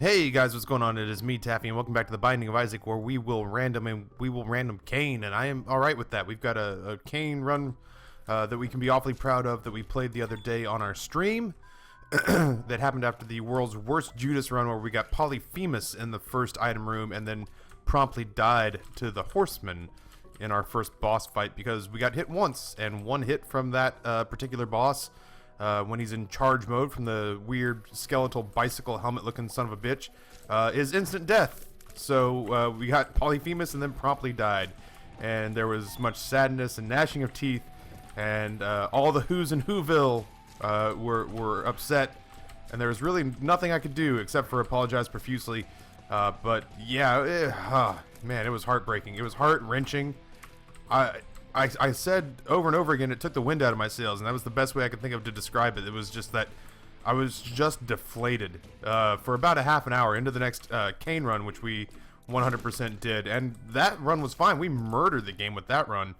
Hey guys, what's going on? It is me, Taffy, and welcome back to the Binding of Isaac, where we will random Cain, and I am alright with that. We've got a Cain run that we can be awfully proud of that we played the other day on our stream. That happened after the world's worst Judas run, where we got Polyphemus in the first item room and then promptly died to the Horseman in our first boss fight because we got hit once, and one hit from that particular boss when he's in charge mode from the weird skeletal bicycle helmet looking son of a bitch is instant death. So we got Polyphemus and then promptly died, and there was much sadness and gnashing of teeth, and all the who's in Whoville were upset, and there was really nothing I could do except for apologize profusely. But yeah, man, it was heartbreaking. It was heart-wrenching. I said over and over again it took the wind out of my sails, and that was the best way I could think of to describe it. It was just that I was just deflated for about a half an hour into the next Cain run, which we 100% did, and that run was fine. We murdered the game with that run,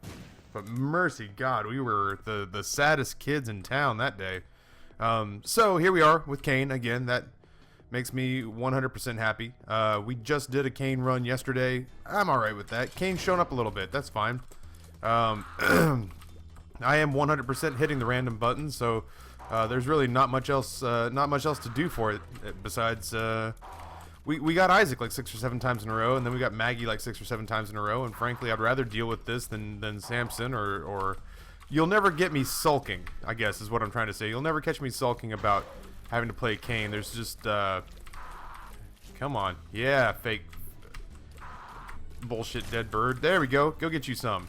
but mercy God, we were the saddest kids in town that day. So here we are with Cain again. That makes me 100% happy. We just did a Cain run yesterday. I'm alright with that. Cain's shown up a little bit. That's fine. I am 100% hitting the random button, so there's really not much else to do for it besides we got Isaac like 6 or 7 times in a row, and then we got Maggie like 6 or 7 times in a row, and frankly I'd rather deal with this than Samson, or you'll never get me sulking, I guess is what I'm trying to say. You'll never catch me sulking about having to play Cain. There's just come on, yeah, fake bullshit dead bird. There we go. Go get you some.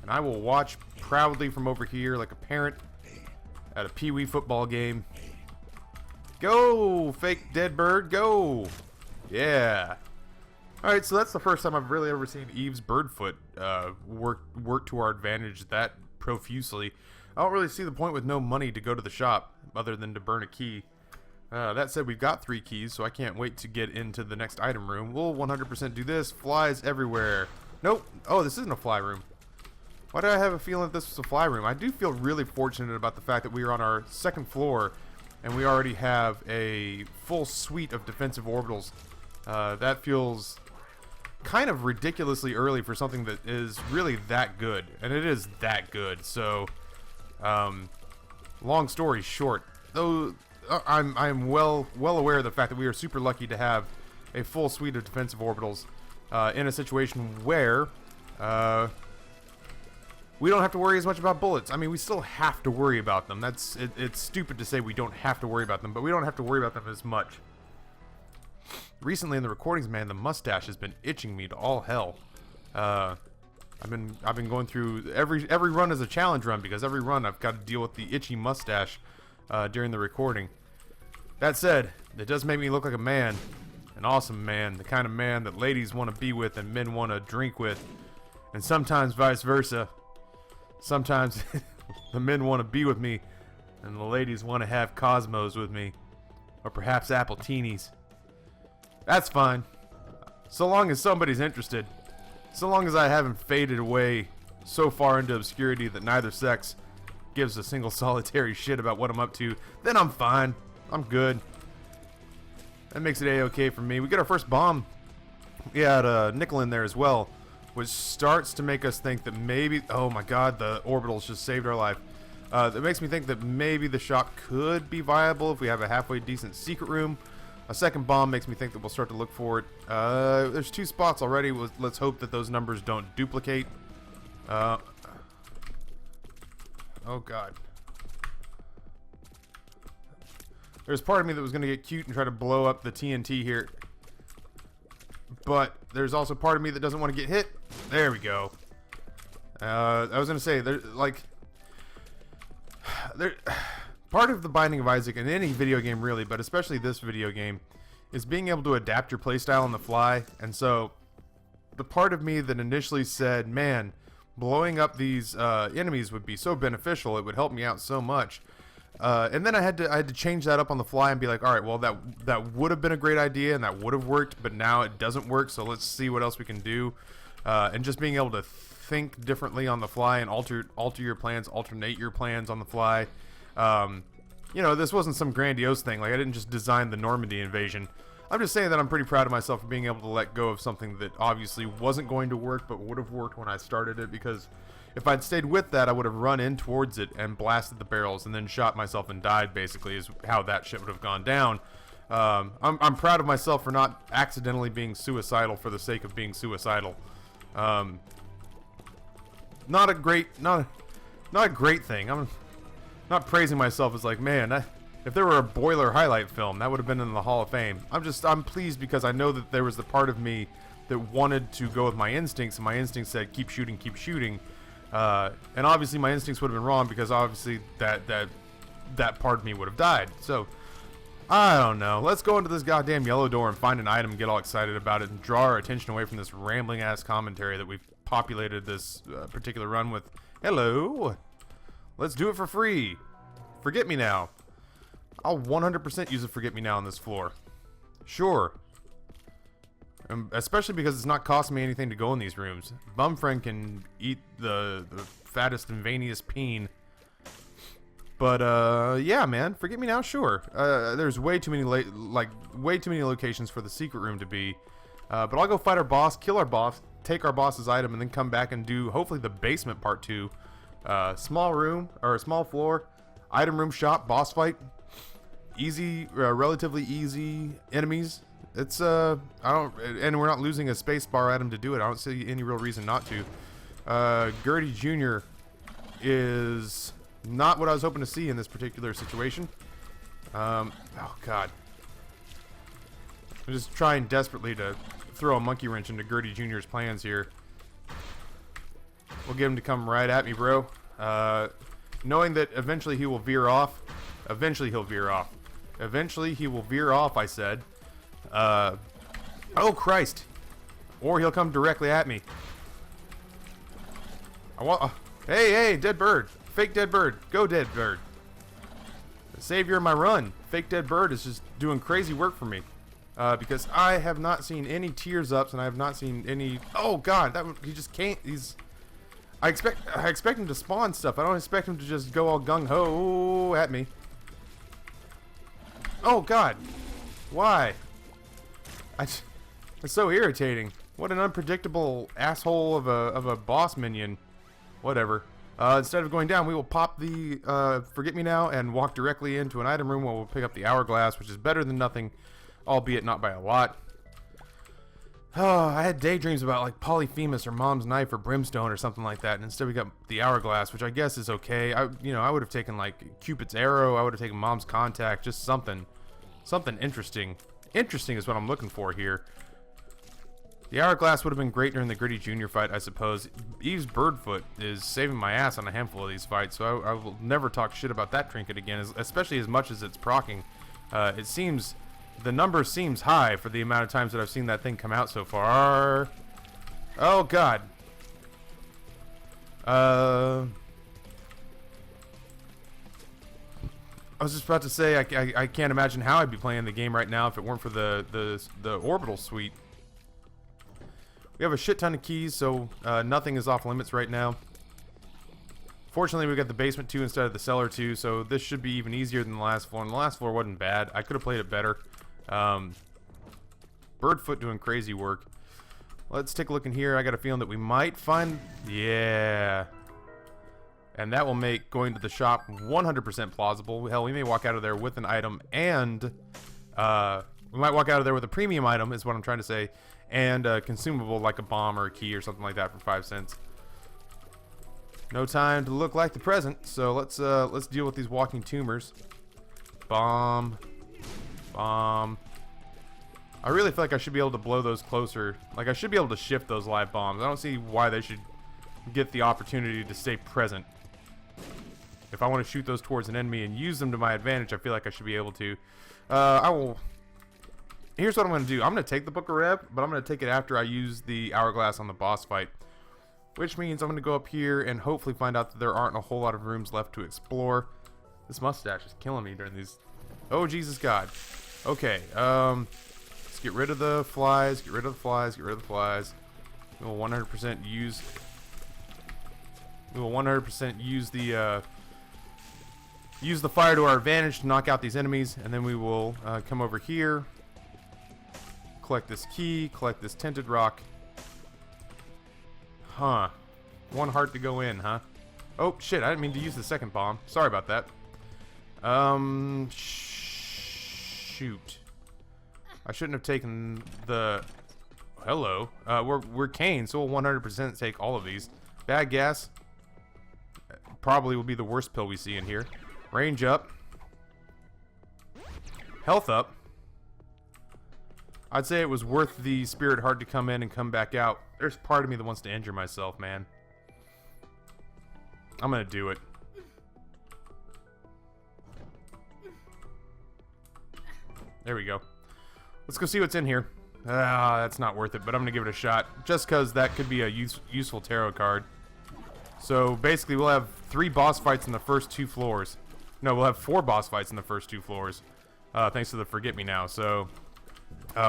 And I will watch proudly from over here like a parent at a pee-wee football game. Go, fake dead bird, go! Yeah. Alright, so that's the first time I've really ever seen Eve's Birdfoot work to our advantage that profusely. I don't really see the point with no money to go to the shop, other than to burn a key. That said, we've got 3 keys, so I can't wait to get into the next item room. We'll 100% do this. Flies everywhere. Nope. Oh, this isn't a fly room. Why do I have a feeling that this was a fly room? I do feel really fortunate about the fact that we are on our 2nd floor and we already have a full suite of defensive orbitals. That feels kind of ridiculously early for something that is really that good. And it is that good. So, long story short, though, I'm well aware of the fact that we are super lucky to have a full suite of defensive orbitals in a situation where we don't have to worry as much about bullets. I mean, we still have to worry about them. It's stupid to say we don't have to worry about them, but we don't have to worry about them as much. Recently in the recordings, man, the mustache has been itching me to all hell. I've been going through every run is a challenge run, because every run I've got to deal with the itchy mustache during the recording. That said, it does make me look like a man, an awesome man, the kind of man that ladies want to be with and men want to drink with, and sometimes vice versa. Sometimes the men want to be with me, and the ladies want to have Cosmos with me. Or perhaps Appletinis. That's fine. So long as somebody's interested. So long as I haven't faded away so far into obscurity that neither sex gives a single solitary shit about what I'm up to, then I'm fine. I'm good. That makes it a-okay for me. We get our first bomb. We had a nickel in there as well, which starts to make us think that maybe, oh my god, the orbitals just saved our life. That makes me think that maybe the shop could be viable if we have a halfway decent secret room. A second bomb makes me think that we'll start to look for it. There's 2 spots already. Let's hope that those numbers don't duplicate. Oh god. There's part of me that was going to get cute and try to blow up the TNT here. But there's also part of me that doesn't want to get hit. There we go. I was going to say, part of the Binding of Isaac in any video game really, but especially this video game, is being able to adapt your playstyle on the fly. And so the part of me that initially said, man, blowing up these enemies would be so beneficial, it would help me out so much. And then I had to change that up on the fly and be like, all right, well that would have been a great idea and that would have worked, but now it doesn't work. So let's see what else we can do. And just being able to think differently on the fly and alter your plans, alternate your plans on the fly. You know, this wasn't some grandiose thing. Like, I didn't just design the Normandy invasion. I'm just saying that I'm pretty proud of myself for being able to let go of something that obviously wasn't going to work, but would have worked when I started it, because if I'd stayed with that, I would have run in towards it and blasted the barrels and then shot myself and died, basically, is how that shit would have gone down. I'm proud of myself for not accidentally being suicidal for the sake of being suicidal. Not a great thing. I'm not praising myself as like, man, if there were a boiler highlight film, that would have been in the Hall of Fame. I'm pleased because I know that there was the part of me that wanted to go with my instincts, and my instincts said, keep shooting, keep shooting. And obviously my instincts would have been wrong, because obviously that part of me would have died. So, I don't know. Let's go into this goddamn yellow door and find an item and get all excited about it and draw our attention away from this rambling ass commentary that we've populated this particular run with. Hello. Let's do it for free. Forget me now. I'll 100% use a forget me now on this floor. Sure. Especially because it's not costing me anything to go in these rooms. Bumfriend can eat the fattest and veiniest peen. But yeah, man, forget me now. Sure. There's way too many way too many locations for the secret room to be. But I'll go fight our boss, kill our boss, take our boss's item, and then come back and do hopefully the basement part 2. Small room or small floor, item room shop, boss fight. Easy, relatively easy enemies. It's and we're not losing a space bar item to do it. I don't see any real reason not to. Gertie Jr. is not what I was hoping to see in this particular situation. Oh god. I'm just trying desperately to throw a monkey wrench into Gertie Jr.'s plans here. We'll get him to come right at me, bro. Knowing that eventually he will veer off. Eventually he'll veer off. Eventually he will veer off, I said. Oh Christ. Or he'll come directly at me. I want... hey, dead bird. Fake dead bird. Go dead bird. The savior of my run. Fake dead bird is just doing crazy work for me. Because I have not seen any tears ups, and I have not seen any... Oh god, he just can't... I expect him to spawn stuff. I don't expect him to just go all gung-ho at me. Oh god. Why? It's so irritating. What an unpredictable asshole of a boss minion. Whatever. Instead of going down, we will pop the Forget Me Now and walk directly into an item room where we'll pick up the hourglass, which is better than nothing, albeit not by a lot. Oh, I had daydreams about like Polyphemus or Mom's Knife or Brimstone or something like that, and instead we got the hourglass, which I guess is okay. I would have taken like Cupid's arrow. I would have taken Mom's contact, just something interesting. Interesting is what I'm looking for here. The hourglass would have been great during the Gritty Jr. fight, I suppose. Eve's Birdfoot is saving my ass on a handful of these fights, so I will never talk shit about that trinket again, especially as much as it's proccing. It seems... the number seems high for the amount of times that I've seen that thing come out so far. Oh, God. I was just about to say, I can't imagine how I'd be playing the game right now if it weren't for the orbital suite. We have a shit ton of keys, so nothing is off limits right now. Fortunately, we got the basement 2 instead of the cellar 2, so this should be even easier than the last floor. And the last floor wasn't bad. I could have played it better. Birdfoot doing crazy work. Let's take a look in here. I got a feeling that we might find... yeah. And that will make going to the shop 100% plausible. Hell, we may walk out of there with an item and... we might walk out of there with a premium item, is what I'm trying to say. And a consumable like a bomb or a key or something like that for 5 cents. No time to look like the present, so let's deal with these walking tumors. Bomb. Bomb. I really feel like I should be able to blow those closer. Like, I should be able to shift those live bombs. I don't see why they should get the opportunity to stay present. If I want to shoot those towards an enemy and use them to my advantage, I feel like I should be able to. I will... Here's what I'm going to do. I'm going to take the Book of Rev, but I'm going to take it after I use the hourglass on the boss fight. Which means I'm going to go up here and hopefully find out that there aren't a whole lot of rooms left to explore. This mustache is killing me during these... Oh, Jesus God. Okay, let's get rid of the flies, get rid of the flies, get rid of the flies. We will 100% use... We will 100% use the fire to our advantage to knock out these enemies, and then we will come over here. collect this key, collect this tinted rock. Huh. 1 heart to go in, huh? Oh, shit, I didn't mean to use the second bomb. Sorry about that. Shoot. I shouldn't have taken the... Hello. We're Cain, so we'll 100% take all of these. Bad gas. Probably will be the worst pill we see in here. Range up. Health up. I'd say it was worth the spirit heart to come in and come back out. There's part of me that wants to injure myself, man. I'm gonna do it. There we go. Let's go see what's in here. Ah, that's not worth it, but I'm gonna give it a shot. Just because that could be a useful tarot card. So basically we'll have 3 boss fights in the first 2 floors. No, we'll have 4 boss fights in the first 2 floors. Thanks to the Forget Me Now. So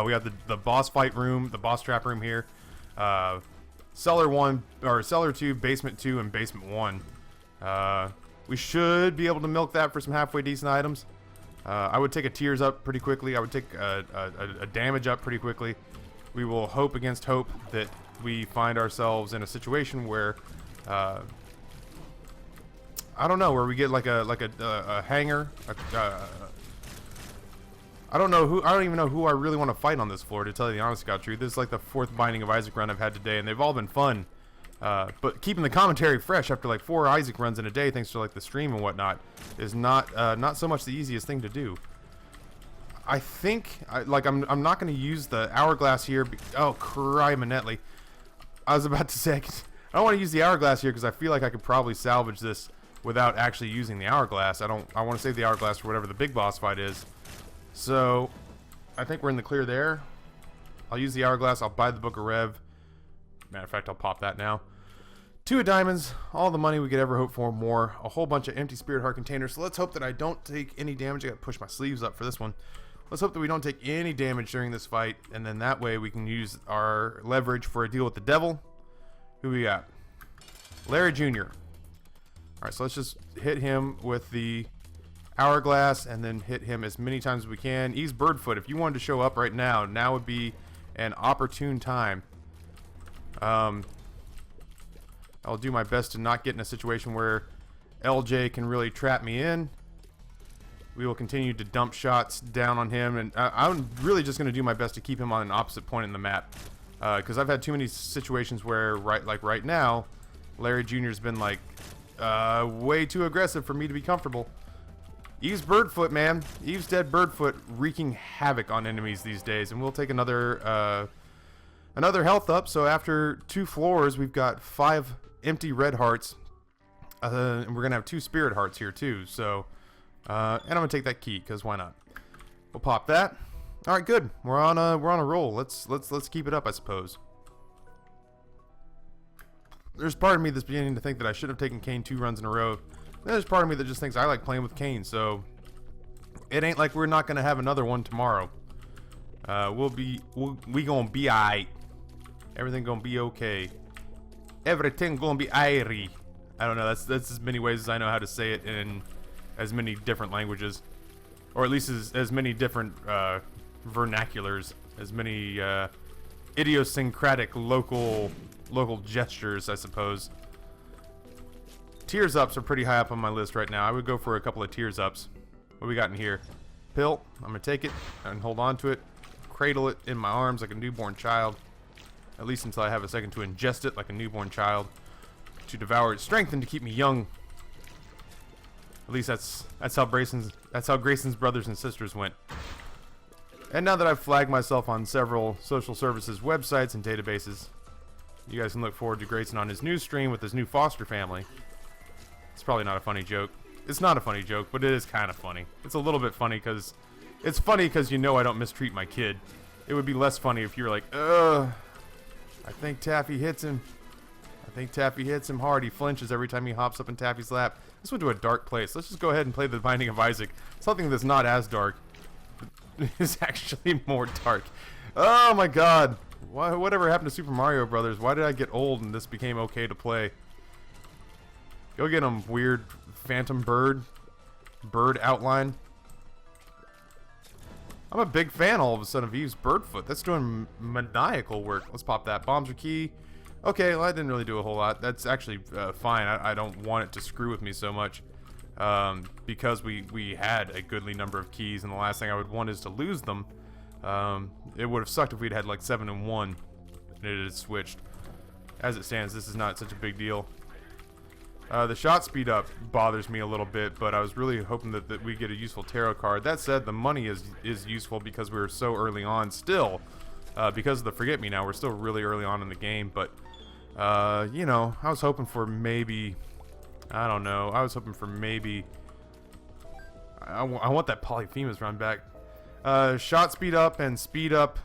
we have the boss fight room, the boss trap room here. Cellar 1, or Cellar 2, Basement 2, and Basement 1. We should be able to milk that for some halfway decent items. I would take a tears up pretty quickly. I would take a damage up pretty quickly. We will hope against hope that we find ourselves in a situation where I don't know, where we get like a hanger. I don't even know who I really want to fight on this floor, to tell you the honest God truth. This is like the 4th Binding of Isaac run I've had today, and they've all been fun. But keeping the commentary fresh after like 4 Isaac runs in a day, thanks to like the stream and whatnot, is not so much the easiest thing to do. I think I'm not going to use the hourglass here. Oh, cry manetly. I was about to say I don't want to use the hourglass here because I feel like I could probably salvage this without actually using the hourglass. I want to save the hourglass for whatever the big boss fight is. So I think we're in the clear there. I'll use the hourglass. I'll buy the Book of Rev. Matter of fact, I'll pop that now. 2 of diamonds, all the money we could ever hope for, more. A whole bunch of empty spirit heart containers. So let's hope that I don't take any damage. I gotta push my sleeves up for this one. Let's hope that we don't take any damage during this fight, and then that way we can use our leverage for a deal with the devil. Who we got? Larry Jr. Alright, so let's just hit him with the hourglass and then hit him as many times as we can. He's Birdfoot. If you wanted to show up right now, now would be an opportune time. I'll do my best to not get in a situation where LJ can really trap me in. We will continue to dump shots down on him, and I'm really just going to do my best to keep him on an opposite point in the map. Because I've had too many situations where, right now, Larry Jr.'s been like way too aggressive for me to be comfortable. Eve's Birdfoot, man. Eve's dead Birdfoot wreaking havoc on enemies these days, and we'll take another health up. So after 2 floors, we've got 5 empty red hearts, and we're gonna have 2 spirit hearts here too. So, and I'm gonna take that key because why not? We'll pop that. All right, good. We're on a roll. Let's keep it up, I suppose. There's part of me that's beginning to think that I should have taken Cain 2 runs in a row. There's part of me that just thinks I like playing with Cain, so it ain't like we're not gonna have another one tomorrow. We gonna be alright. Everything gonna be okay. Everything gonna be airy. I don't know. That's as many ways as I know how to say it in as many different languages, or at least as many different vernaculars, as many idiosyncratic local gestures, I suppose. Tears ups are pretty high up on my list right now. I would go for a couple of tears ups. What we got in here? Pill. I'm gonna take it and hold on to it, cradle it in my arms like a newborn child, at least until I have a second to ingest it like a newborn child, to devour its strength and to keep me young. At least that's how Grayson's brothers and sisters went. And now that I've flagged myself on several social services websites and databases, you guys can look forward to Grayson on his new stream with his new foster family. It's probably not a funny joke. It's not a funny joke, but it is kind of funny. It's a little bit funny because it's funny because you know I don't mistreat my kid. It would be less funny if you were like, I think Taffy hits him. I think Taffy hits him hard. He flinches every time he hops up in Taffy's lap. This went to a dark place. Let's just go ahead and play the Binding of Isaac. Something that's not as dark is actually more dark. Oh my god. Whatever happened to Super Mario Brothers? Why did I get old and this became okay to play? Go get him, weird phantom bird outline. I'm a big fan all of a sudden of Eve's Birdfoot. That's doing maniacal work. Let's pop that. Bombs are key. Okay, well, that didn't really do a whole lot. That's actually fine. I don't want it to screw with me so much. Because we had a goodly number of keys, and the last thing I would want is to lose them. It would have sucked if we'd had like 7 and 1 and it had switched. As it stands, this is not such a big deal. The shot speed up bothers me a little bit, but I was really hoping that we get a useful tarot card. That said, the money is useful because we were so early on still. Because of the Forget Me Now, we're still really early on in the game, but you know, I was hoping for maybe, I don't know, I was hoping for maybe, I want that Polyphemus run back. Shot speed up and speed up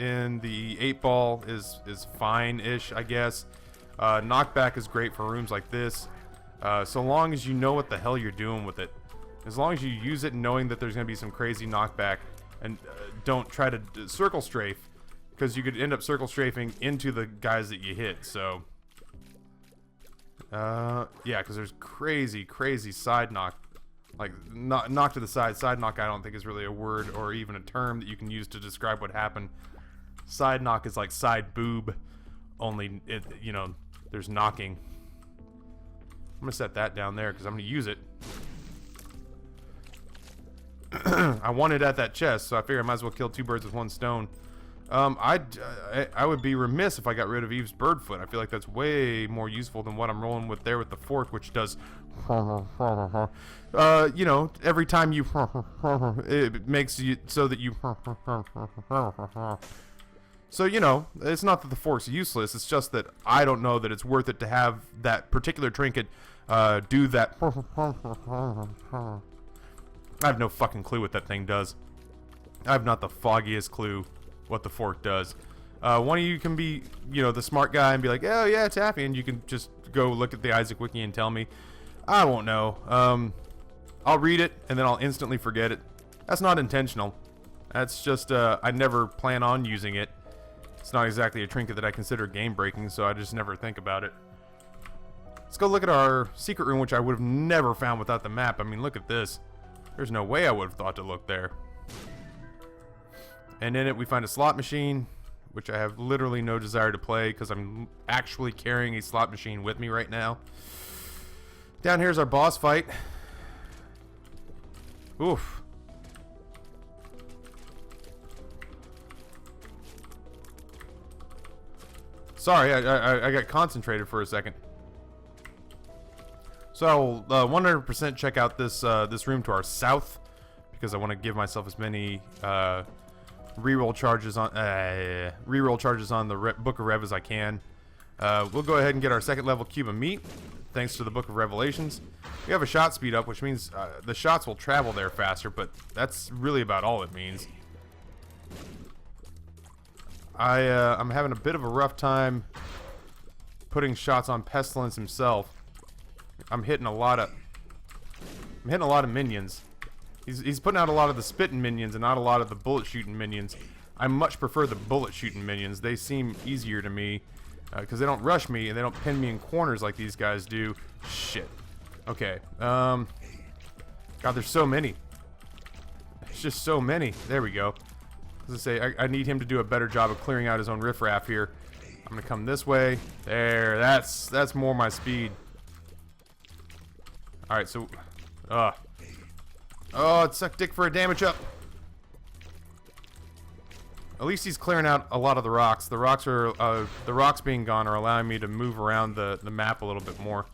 in the 8-ball is fine-ish, I guess. Knockback is great for rooms like this, so long as you know what the hell you're doing with it. As long as you use it knowing that there's going to be some crazy knockback, and don't try to circle strafe, because you could end up circle strafing into the guys that you hit, so... yeah, because there's crazy side knock. Like, knock to the side. Side knock I don't think is really a word or even a term that you can use to describe what happened. Side knock is like side boob, only, you know, there's knocking. I'm going to set that down there because I'm going to use it. I want it at that chest, so I figure I might as well kill 2 birds with 1 stone. I would be remiss if I got rid of Eve's Birdfoot. I feel like that's way more useful than what I'm rolling with there with the fork, which does, you know, every time you, it makes you so that you, so, you know, it's not that the fork's useless, it's just that I don't know that it's worth it to have that particular trinket, do that. I have no fucking clue what that thing does. I have not the foggiest clue what the fork does. One of you can be, you know, the smart guy and be like, oh yeah, Taffy, and you can just go look at the Isaac Wiki and tell me. I won't know. I'll read it and then I'll instantly forget it. That's not intentional. That's just, I never plan on using it. It's not exactly a trinket that I consider game breaking, so I just never think about it. Let's go look at our secret room, which I would have never found without the map. I mean, look at this. There's no way I would have thought to look there. And in it we find a slot machine, which I have literally no desire to play because I'm actually carrying a slot machine with me right now. Down here's our boss fight. Oof. Sorry, I got concentrated for a second. So I'll 100% check out this room to our south because I want to give myself as many reroll charges on the Book of Rev as I can. We'll go ahead and get our 2nd level cube of meat, thanks to the Book of Revelations. We have a shot speed up, which means the shots will travel there faster, but that's really about all it means. I'm having a bit of a rough time putting shots on Pestilence himself. I'm hitting a lot of minions. He's putting out a lot of the spitting minions and not a lot of the bullet shooting minions. I much prefer the bullet shooting minions. They seem easier to me because they don't rush me and they don't pin me in corners like these guys do. Shit. Okay. God, there's so many. There's just so many. There we go. As I say, I need him to do a better job of clearing out his own riffraff here. I'm gonna come this way. There. That's more my speed. All right. So, oh, it sucked dick for a damage up. At least he's clearing out a lot of the rocks. The rocks being gone are allowing me to move around the map a little bit more.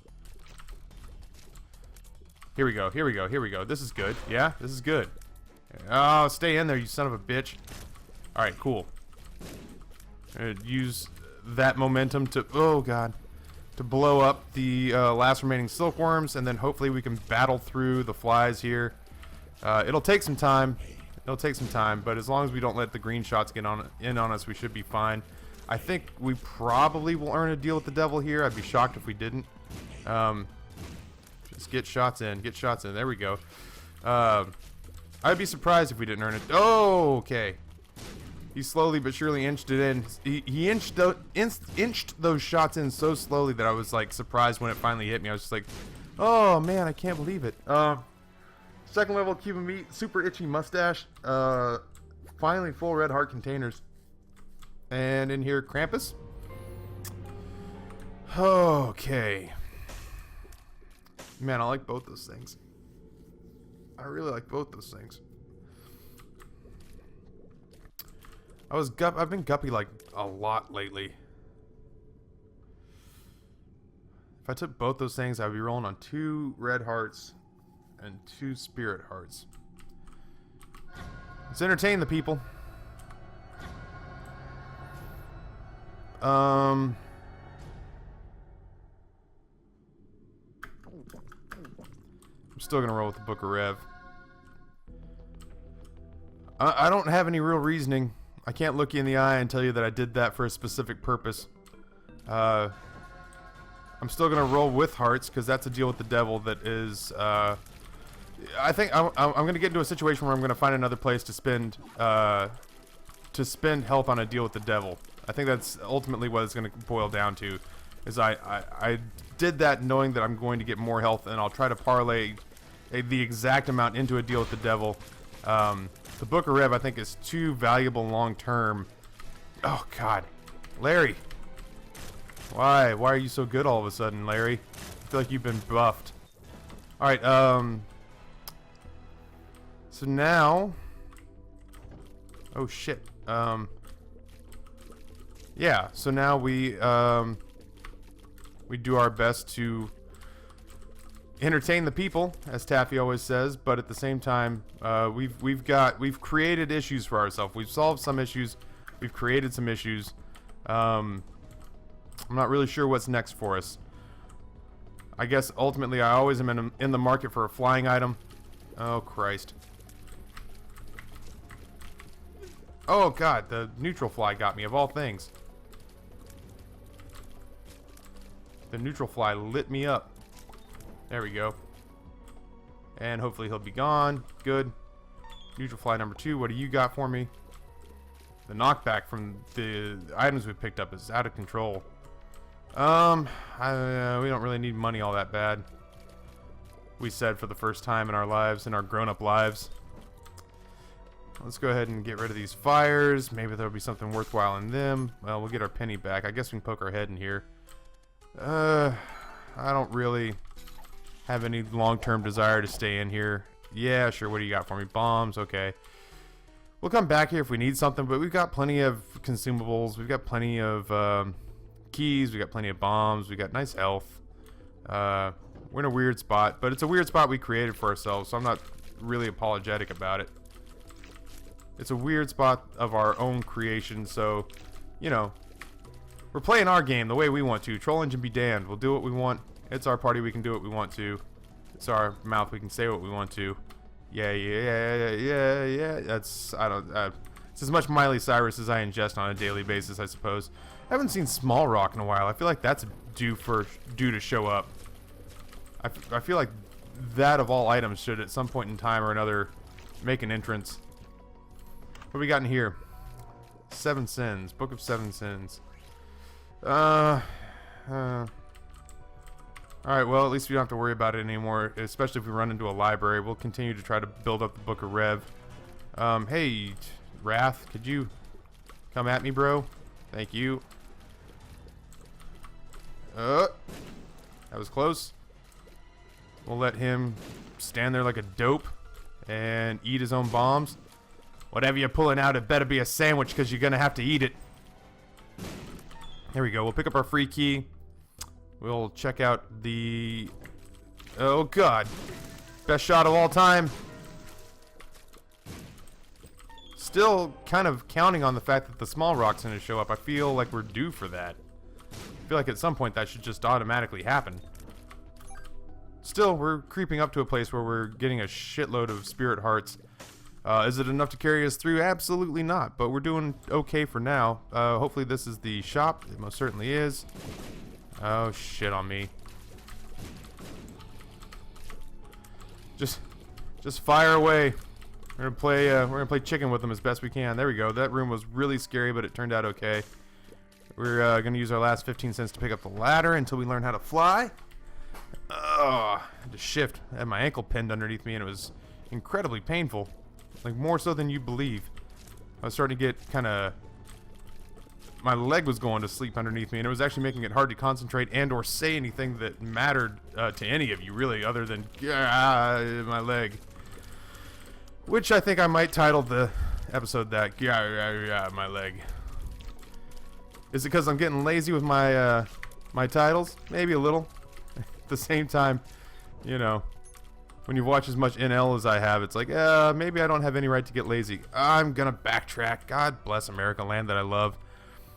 Here we go. Here we go. Here we go. This is good. Yeah, this is good. Oh, stay in there, you son of a bitch. All right, cool. Use that momentum to, oh god, to blow up the last remaining silkworms, and then hopefully we can battle through the flies here. It'll take some time. It'll take some time, but as long as we don't let the green shots get in on us, we should be fine. I think we probably will earn a deal with the devil here. I'd be shocked if we didn't. Just get shots in. Get shots in. There we go. I'd be surprised if we didn't earn it. Oh, okay. He slowly but surely inched it in. He inched those shots in so slowly that I was like surprised when it finally hit me. I was just like, oh man, I can't believe it. Second level Cuban meat, super itchy mustache. Finally full red heart containers. And in here, Krampus. Okay. Man, I like both those things. I really like both those things. I've been guppy like a lot lately. If I took both those things, I'd be rolling on 2 red hearts and 2 spirit hearts. Let's entertain the people. I'm still gonna roll with the Book of Rev. I don't have any real reasoning. I can't look you in the eye and tell you that I did that for a specific purpose. I'm still gonna roll with hearts because that's a deal with the devil that is. I think I'm gonna get into a situation where I'm gonna find another place to spend health on a deal with the devil. I think that's ultimately what it's gonna boil down to. Is I did that knowing that I'm going to get more health, and I'll try to parlay the exact amount into a deal with the devil. The Book of Rev I think is too valuable long term. Oh God, Larry. Why are you so good all of a sudden, Larry? I feel like you've been buffed. Alright, so now... Oh, shit. Yeah, so now we do our best to entertain the people, as Taffy always says, but at the same time, we've created issues for ourselves. We've solved some issues. We've created some issues. I'm not really sure what's next for us. I guess ultimately I always am in the market for a flying item. Oh, Christ. Oh, God, the neutral fly got me, of all things. The neutral fly lit me up. There we go. And hopefully he'll be gone. Good. Neutral fly number 2, what do you got for me? The knockback from the items we picked up is out of control. We don't really need money all that bad. We said for the first time in our lives, in our grown-up lives. Let's go ahead and get rid of these fires. Maybe there'll be something worthwhile in them. Well, we'll get our penny back. I guess we can poke our head in here. I don't really have any long-term desire to stay in here. Yeah, sure. What do you got for me? Bombs. Okay. We'll come back here if we need something, but we've got plenty of consumables. We've got plenty of keys. We've got plenty of bombs. We've got nice health. We're in a weird spot, but it's a weird spot we created for ourselves, so I'm not really apologetic about it. It's a weird spot of our own creation, so, you know, we're playing our game the way we want to. Troll engine be damned. We'll do what we want. It's our party. We can do what we want to. It's our mouth. We can say what we want to. Yeah. That's, it's as much Miley Cyrus as I ingest on a daily basis, I suppose. I haven't seen Small Rock in a while. I feel like that's due to show up. I feel like that of all items should at some point in time or another make an entrance. What do we got in here? 7 Sins. Book of 7 Sins. Alright, well, at least we don't have to worry about it anymore, especially if we run into a library. We'll continue to try to build up the Book of Rev. Hey, Wrath, could you come at me, bro? Thank you. That was close. We'll let him stand there like a dope and eat his own bombs. Whatever you're pulling out, it better be a sandwich because you're going to have to eat it. Here we go. We'll pick up our free key. We'll check out the... Oh, God. Best shot of all time. Still kind of counting on the fact that the small rock's going to show up. I feel like we're due for that. I feel like at some point that should just automatically happen. Still, we're creeping up to a place where we're getting a shitload of spirit hearts. Is it enough to carry us through? Absolutely not, but we're doing okay for now. Hopefully this is the shop. It most certainly is. Oh, shit on me. Just fire away. We're gonna play chicken with them as best we can. There we go. That room was really scary, but it turned out okay. We're gonna use our last 15 cents to pick up the ladder until we learn how to fly. I had to shift. I had my ankle pinned underneath me, and it incredibly painful. Like, more so than you believe. I was starting to get kind of... My leg was going to sleep underneath me, and it was actually making it hard to concentrate and or say anything that mattered to any of you, really, other than my leg. Which I think I might title the episode that, my leg. Is it because I'm getting lazy with my my titles? Maybe a little. At the same time, you know, when you watch as much NL as I have, it's like, maybe I don't have any right to get lazy. I'm gonna backtrack. God bless America, land that I love.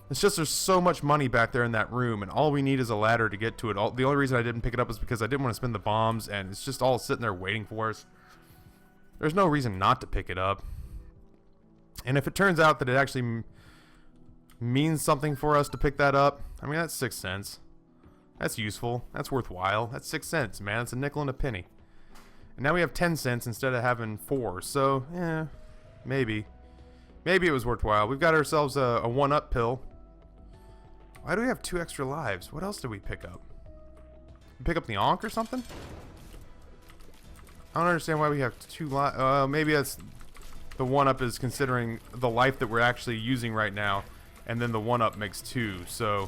It's just there's so much money back there in that room, and all we need is a ladder to get to it. The only reason I didn't pick it up is because I didn't want to spend the bombs, and it's just all sitting there waiting for us. There's no reason not to pick it up. And if it turns out that it actually means something for us to pick that up, I mean, that's 6 cents. That's useful. That's worthwhile. That's 6 cents, man. It's a nickel and a penny. And now we have 10 cents instead of having 4. So, maybe. Maybe it was worthwhile. We've got ourselves a 1-up pill. Why do we have 2 extra lives? What else did we pick up? Pick up the Ankh or something? I don't understand why we have 2 lives. Maybe that's... The 1-up is considering the life that we're actually using right now. And then the 1-up makes 2. So,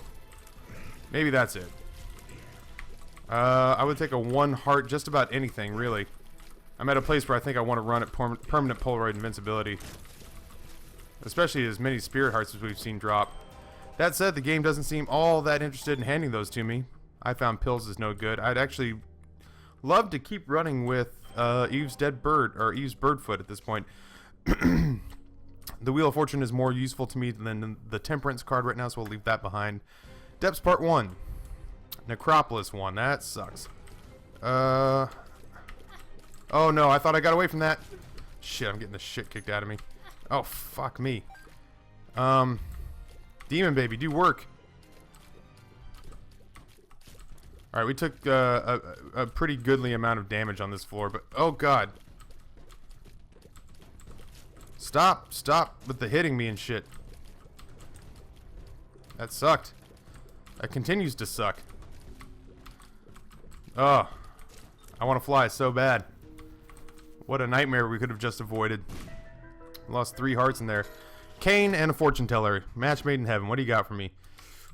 maybe that's it. I would take a 1 heart just about anything, really. I'm at a place where I think I want to run at permanent Polaroid invincibility. Especially as many spirit hearts as we've seen drop. That said, the game doesn't seem all that interested in handing those to me. I found pills is no good. I'd actually love to keep running with Eve's dead bird, or Eve's birdfoot at this point. The Wheel of Fortune is more useful to me than the Temperance card right now, so we'll leave that behind. Depths Part 1. Necropolis 1. That sucks. Oh no, I thought I got away from that. Shit, I'm getting the shit kicked out of me. Oh, fuck me. Demon Baby, do work. Alright, we took a pretty goodly amount of damage on this floor, but... Oh, God. Stop with the hitting me and shit. That sucked. That continues to suck. Oh. I want to fly so bad. What a nightmare we could have just avoided. Lost 3 hearts in there. Cain and a fortune teller. Match made in heaven. What do you got for me?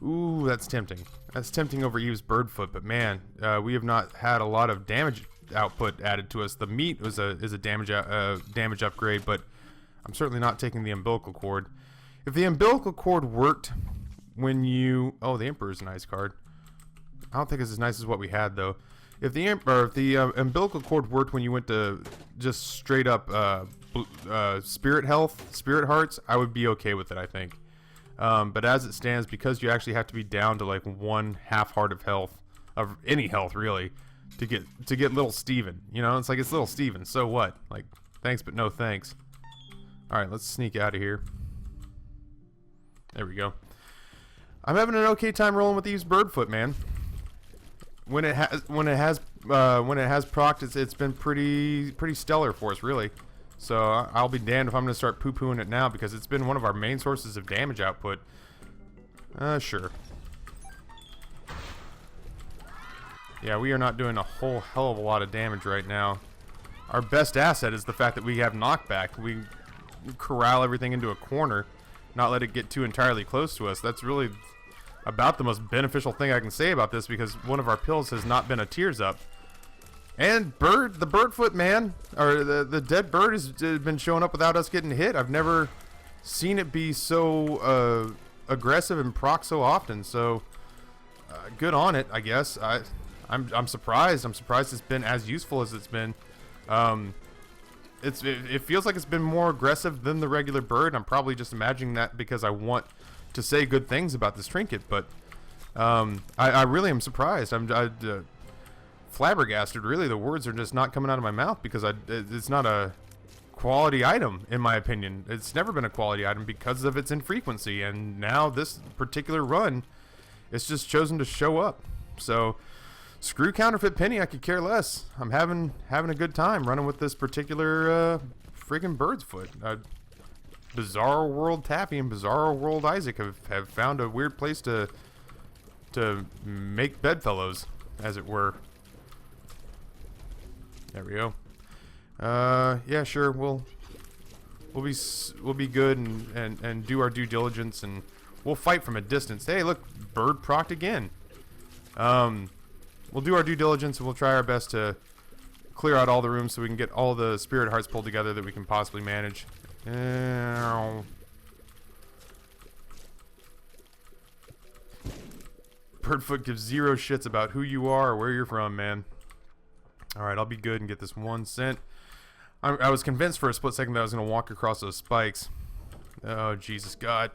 Ooh, that's tempting. That's tempting over Eve's birdfoot, but man, we have not had a lot of damage output added to us. The meat is a damage upgrade, but I'm certainly not taking the umbilical cord. If the umbilical cord worked when you... Oh, the Emperor's a nice card. I don't think it's as nice as what we had, though. If the umbilical cord worked when you went to just straight up spirit health, spirit hearts, I would be okay with it, I think. But as it stands, because you actually have to be down to like 1 half heart of health, of any health really, to get little Steven. You know, it's like it's little Steven. So what? Like, thanks but no thanks. All right, let's sneak out of here. There we go. I'm having an okay time rolling with Eve's birdfoot, man. When it has procced, it's been pretty stellar for us, really. So I'll be damned if I'm going to start poo-pooing it now, because it's been one of our main sources of damage output. Sure. Yeah, we are not doing a whole hell of a lot of damage right now. Our best asset is the fact that we have knockback. We corral everything into a corner, not let it get too entirely close to us. That's really about the most beneficial thing I can say about this, because one of our pills has not been a tears up. And the birdfoot, man, or the dead bird has been showing up without us getting hit. I've never seen it be so aggressive and proc so often. So good on it, I guess. I'm surprised. I'm surprised it's been as useful as it's been. It feels like it's been more aggressive than the regular bird. I'm probably just imagining that because I want to say good things about this trinket, but I really am surprised. I'm flabbergasted, really. The words are just not coming out of my mouth, because it's not a quality item, in my opinion. It's never been a quality item because of its infrequency, and now this particular run, it's just chosen to show up. So screw counterfeit penny, I could care less. I'm having a good time running with this particular friggin' bird's foot. Bizarro World Taffy and Bizarro World Isaac have found a weird place to make bedfellows, as it were. There we go. Yeah, sure. We'll be good and do our due diligence, and we'll fight from a distance. Hey, look, bird procced again. We'll do our due diligence, and we'll try our best to clear out all the rooms so we can get all the spirit hearts pulled together that we can possibly manage. Birdfoot gives zero shits about who you are or where you're from, man. Alright, I'll be good and get this 1 cent. I was convinced for a split second that I was going to walk across those spikes. Oh, Jesus God.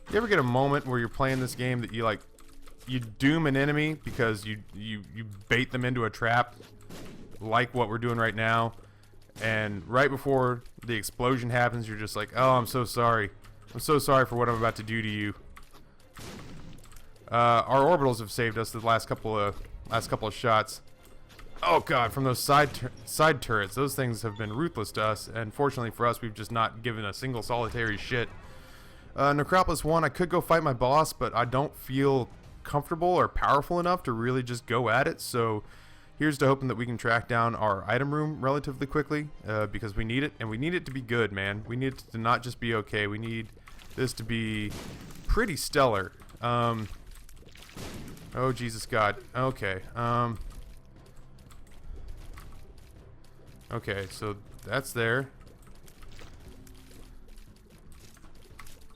You ever get a moment where you're playing this game that you doom an enemy because you bait them into a trap, like what we're doing right now, and right before the explosion happens, you're just like, oh, I'm so sorry. I'm so sorry for what I'm about to do to you. Our orbitals have saved us the last couple of shots. Oh God, from those side turrets, those things have been ruthless to us, and fortunately for us, we've just not given a single solitary shit. Necropolis 1, I could go fight my boss, but I don't feel comfortable or powerful enough to really just go at it, so here's to hoping that we can track down our item room relatively quickly, because we need it, and we need it to be good, man. We need it to not just be okay, we need this to be pretty stellar. Oh, Jesus God. Okay, okay, so that's there.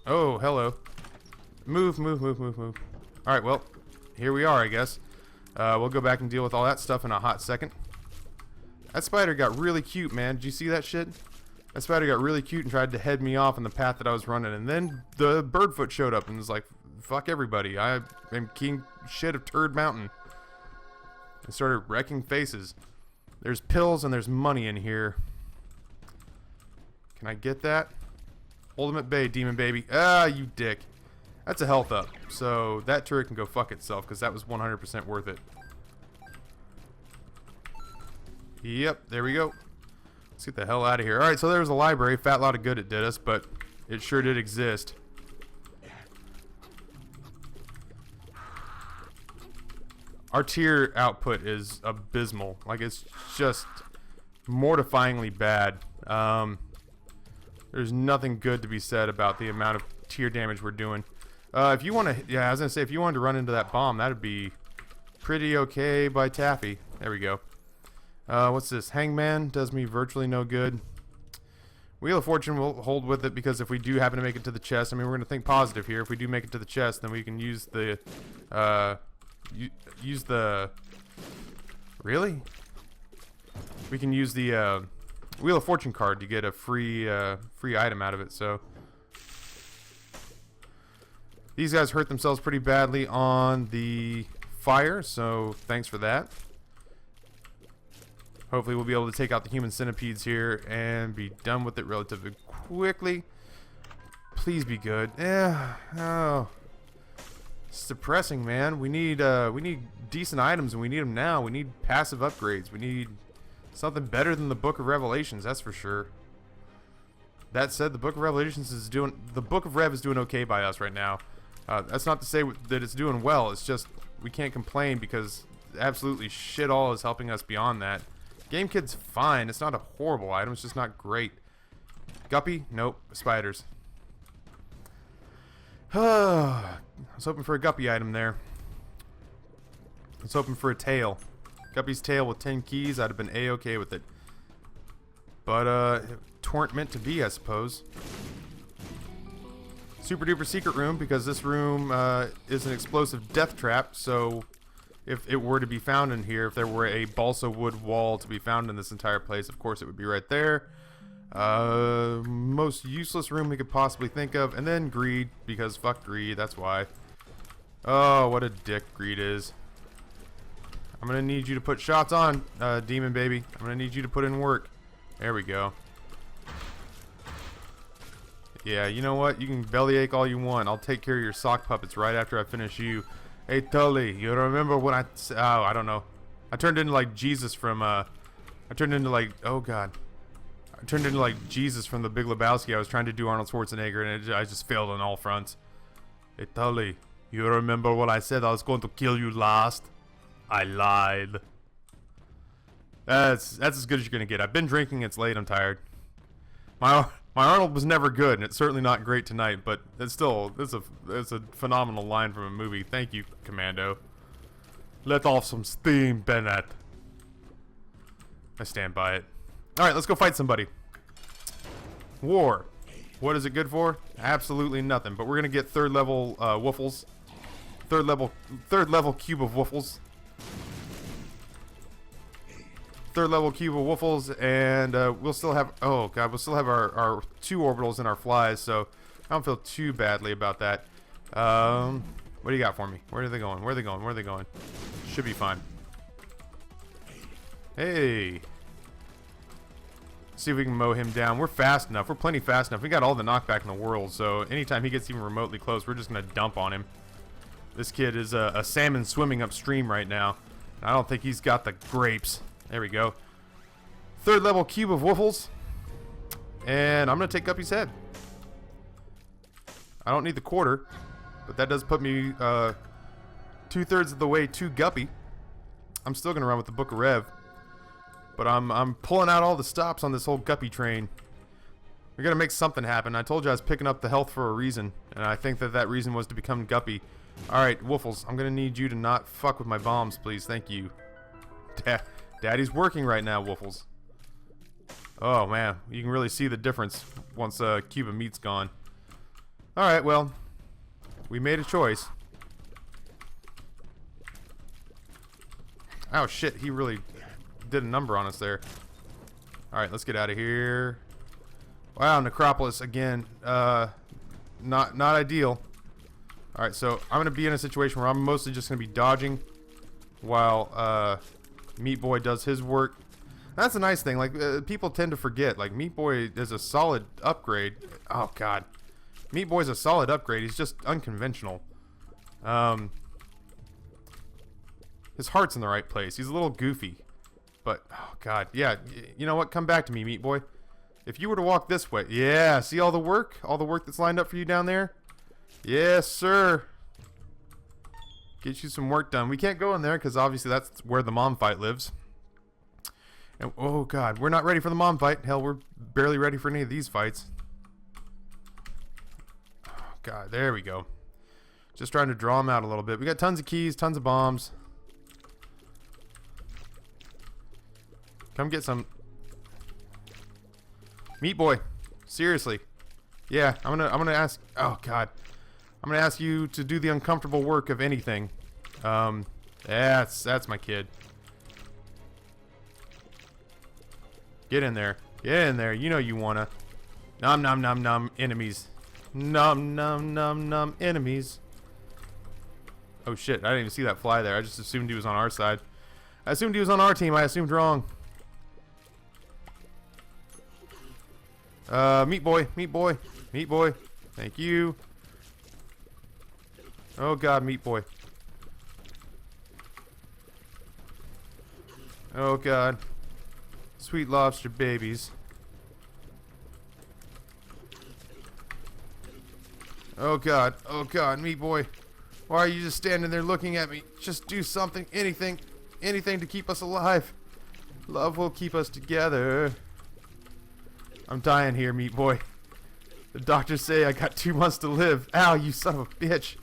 Oh, hello. Move, move, move, move, move. Alright, well, here we are, I guess. We'll go back and deal with all that stuff in a hot second. That spider got really cute, man. Did you see that shit? That spider got really cute and tried to head me off in the path that I was running. And then the birdfoot showed up and was like, fuck everybody. I am king shit of Turd Mountain. And started wrecking faces. There's pills and there's money in here. Can I get that? Hold him at bay, demon baby. Ah, you dick. That's a health up. So that turret can go fuck itself because that was 100% worth it. Yep, there we go. Let's get the hell out of here. Alright, so there was a library. Fat lot of good it did us, but it sure did exist. Our tier output is abysmal. Like, it's just mortifyingly bad. There's nothing good to be said about the amount of tier damage we're doing. If you want to, yeah, I was gonna say, if you wanted to run into that bomb, that'd be pretty okay by Taffy. There we go. What's this? Hangman does me virtually no good. Wheel of Fortune will hold with it because if we do happen to make it to the chest, I mean, we're gonna think positive here. If we do make it to the chest, then we can use the, really? We can use the Wheel of Fortune card to get a free item out of it. So these guys hurt themselves pretty badly on the fire, so thanks for that. Hopefully we'll be able to take out the human centipedes here and be done with it relatively quickly. Please be good. Yeah. Oh. It's depressing, man. We need decent items, and we need them now. We need passive upgrades. We need something better than the Book of Revelations, that's for sure. That said, the Book of Revelations is doing... The Book of Rev is doing okay by us right now. That's not to say that it's doing well. It's just we can't complain because absolutely shit all is helping us beyond that. Game Kid's fine. It's not a horrible item. It's just not great. Guppy? Nope. Spiders. I was hoping for a Guppy item there. I was hoping for a tail. Guppy's tail with 10 keys. I'd have been A-okay with it. But, weren't meant to be, I suppose. Super duper secret room, because this room is an explosive death trap, so if it were to be found in here, if there were a balsa wood wall to be found in this entire place, of course it would be right there. Most useless room we could possibly think of, and then greed, because fuck greed, that's why. Oh, what a dick greed is. I'm gonna need you to put shots on, demon baby. I'm gonna need you to put in work. There we go. Yeah, you know what? You can bellyache all you want. I'll take care of your sock puppets right after I finish you. Hey, Tully, you remember when I don't know. I turned into like Jesus from, I turned into like, oh God. I turned into like Jesus from The Big Lebowski. I was trying to do Arnold Schwarzenegger, and I just failed on all fronts. Hey, Tully, you remember what I said I was going to kill you last? I lied. That's as good as you're gonna get. I've been drinking. It's late. I'm tired. My Arnold was never good, and it's certainly not great tonight. But it's a phenomenal line from a movie. Thank you, Commando. Let off some steam, Bennett. I stand by it. All right, let's go fight somebody. War. What is it good for? Absolutely nothing. But we're gonna get third level woofles. Third level cube of woofles. Third level cube of woofles, and we'll still have, oh god, we'll still have our 2 orbitals and our flies, so I don't feel too badly about that. What do you got for me? Where are they going? Where are they going? Where are they going? Should be fine. Hey. See if we can mow him down. We're fast enough. We're plenty fast enough. We got all the knockback in the world, so anytime he gets even remotely close, we're just going to dump on him. This kid is a salmon swimming upstream right now. I don't think he's got the grapes. There we go. Third level cube of woofles. And I'm going to take Guppy's head. I don't need the quarter, but that does put me 2/3 of the way to Guppy. I'm still going to run with the Book of Rev. But I'm pulling out all the stops on this whole Guppy train. We're going to make something happen. I told you I was picking up the health for a reason. And I think that reason was to become Guppy. Alright, Woofles, I'm going to need you to not fuck with my bombs, please. Thank you. Daddy's working right now, Woofles. Oh, man. You can really see the difference once cube of meat's gone. Alright, well. We made a choice. Oh, shit. He really did a number on us there. Alright, let's get out of here. Wow, Necropolis again. Not ideal. Alright, so I'm going to be in a situation where I'm mostly just going to be dodging while Meat Boy does his work. That's a nice thing. Like, people tend to forget. Like, Meat Boy is a solid upgrade. Oh, God. Meat Boy's a solid upgrade. He's just unconventional. His heart's in the right place. He's a little goofy. But, oh, God. Yeah, you know what? Come back to me, Meat Boy. If you were to walk this way. Yeah, see all the work? All the work that's lined up for you down there? Yes, sir. Get you some work done. We can't go in there because obviously that's where the mom fight lives. And, oh, God. We're not ready for the mom fight. Hell, we're barely ready for any of these fights. Oh, God. There we go. Just trying to draw them out a little bit. We got tons of keys, tons of bombs. Come get some. Meat Boy. Seriously. Yeah, I'm gonna ask. Oh, God. I'm gonna ask you to do the uncomfortable work of anything. That's my kid. Get in there. Get in there. You know you wanna. Nom nom nom nom enemies. Nom nom nom nom enemies. Oh shit, I didn't even see that fly there. I just assumed he was on our side. I assumed he was on our team. I assumed wrong. Meat Boy. Meat Boy. Meat Boy. Thank you. Oh God, Meat Boy. Oh God. Sweet lobster babies. Oh God. Oh God, Meat Boy. Why are you just standing there looking at me? Just do something, anything, anything to keep us alive. Love will keep us together. I'm dying here, Meat Boy. The doctors say I got 2 months to live. Ow, you son of a bitch.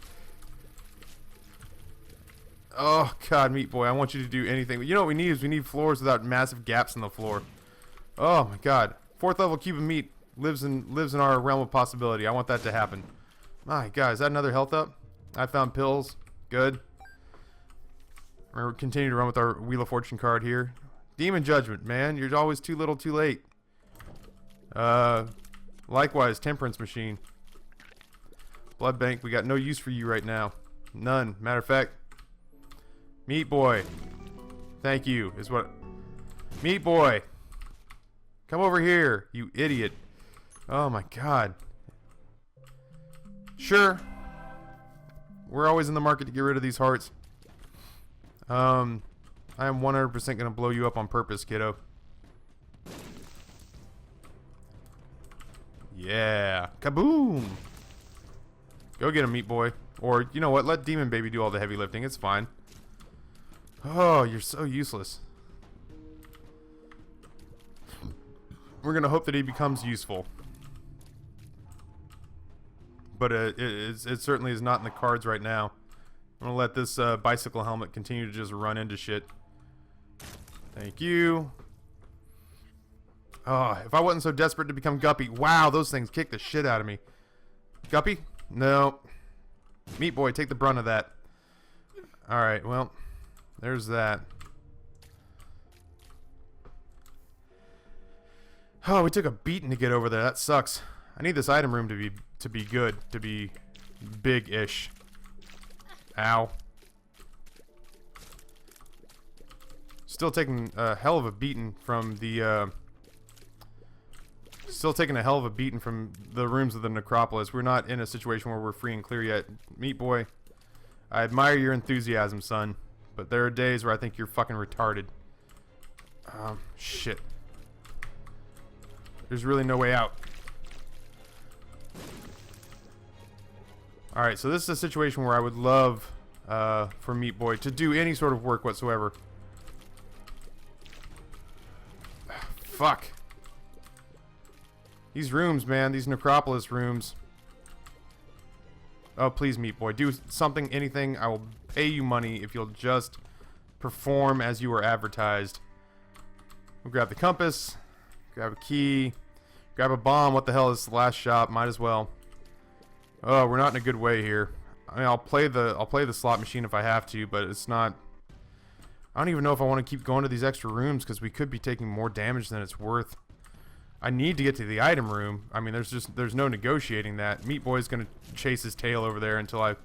Oh, God, Meat Boy, I want you to do anything. But you know what we need is we need floors without massive gaps in the floor. Oh, my God. 4th level cube of meat lives in our realm of possibility. I want that to happen. My God, is that another health up? I found pills. Good. We're continuing to run with our Wheel of Fortune card here. Demon Judgment, man. You're always too little, too late. Likewise, Temperance Machine. Blood Bank, we got no use for you right now. None. Matter of fact, Meat Boy. Thank you, is what... Meat Boy! Come over here, you idiot. Oh my God. Sure. We're always in the market to get rid of these hearts. I am 100% going to blow you up on purpose, kiddo. Yeah. Kaboom! Go get him, meat boy. Or, you know what? Let Demon Baby do all the heavy lifting. It's fine. Oh, you're so useless. We're going to hope that he becomes useful. But it certainly is not in the cards right now. I'm going to let this bicycle helmet continue to just run into shit. Thank you. Oh, if I wasn't so desperate to become Guppy. Wow, those things kick the shit out of me. Guppy? No. Meat boy, take the brunt of that. Alright, well, there's that. Oh, we took a beating to get over there. That sucks. I need this item room to be good, to be big-ish. Ow. Still taking a hell of a beating from the rooms of the Necropolis. We're not in a situation where we're free and clear yet. Meat boy, I admire your enthusiasm, son, but there are days where I think you're fucking retarded. Shit. There's really no way out. Alright, so this is a situation where I would love for Meat Boy to do any sort of work whatsoever. Fuck. These rooms, man. These Necropolis rooms. Oh, please, Meat Boy. Do something, anything. I will pay you money if you'll just perform as you are advertised. We'll grab the compass. Grab a key. Grab a bomb. What the hell is the last shop? Might as well. Oh, we're not in a good way here. I mean, I'll play the slot machine if I have to, but it's not. I don't even know if I want to keep going to these extra rooms because we could be taking more damage than it's worth. I need to get to the item room. I mean, there's no negotiating that. Meat Boy's gonna chase his tail over there until I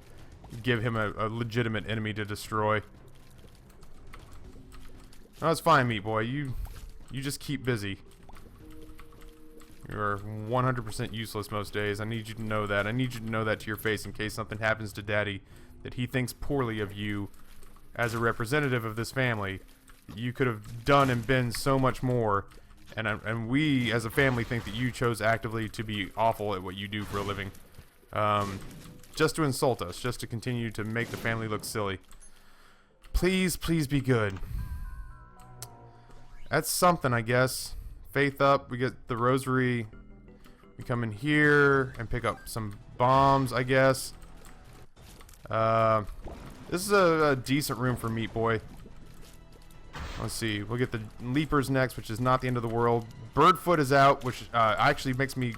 give him a legitimate enemy to destroy. No, it's fine, Meat Boy. You just keep busy. You're 100% useless most days. I need you to know that. I need you to know that to your face in case something happens to Daddy, that he thinks poorly of you as a representative of this family. You could have done and been so much more, and we as a family think that you chose actively to be awful at what you do for a living. Just to insult us, just to continue to make the family look silly. Please, please be good. That's something, I guess. Faith up, we get the rosary. We come in here and pick up some bombs, I guess. This is a decent room for Meat Boy. Let's see, we'll get the leapers next, which is not the end of the world. Birdfoot is out, which actually makes me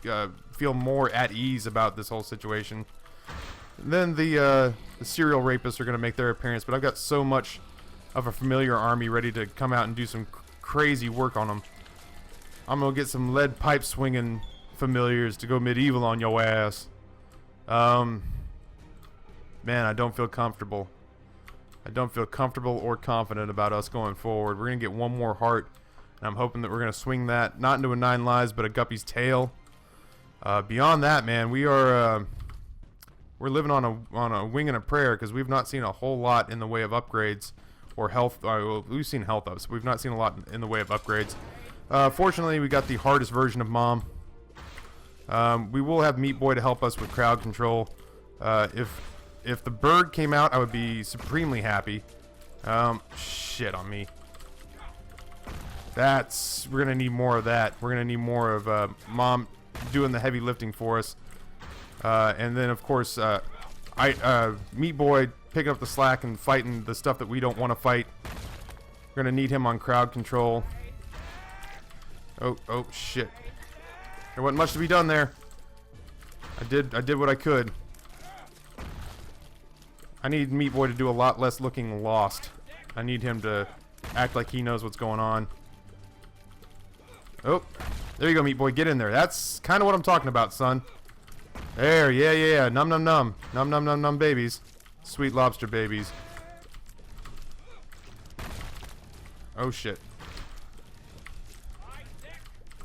feel more at ease about this whole situation. And then the serial rapists are going to make their appearance, but I've got so much of a familiar army ready to come out and do some crazy work on them. I'm gonna get some lead pipe swinging familiars to go medieval on your ass. Man, I don't feel comfortable. I don't feel comfortable or confident about us going forward. We're gonna get one more heart, and I'm hoping that we're gonna swing that not into a 9 lives, but a guppy's tail. Beyond that, man, we're living on a wing and a prayer because we've not seen a whole lot in the way of upgrades or health. Well, we've seen health ups. We've not seen a lot in the way of upgrades. Fortunately, we got the hardest version of Mom. We will have Meat Boy to help us with crowd control. If the bird came out, I would be supremely happy. Shit on me. We're gonna need more of that. We're gonna need more of Mom doing the heavy lifting for us. And then, of course, Meat Boy picking up the slack and fighting the stuff that we don't want to fight. We're gonna need him on crowd control. Oh, shit. There wasn't much to be done there. I did what I could. I need Meat Boy to do a lot less looking lost. I need him to act like he knows what's going on. Oh, there you go, Meat Boy. Get in there. That's kind of what I'm talking about, son. There, yeah. Num num num. Num num num num babies. Sweet lobster babies. Oh, shit.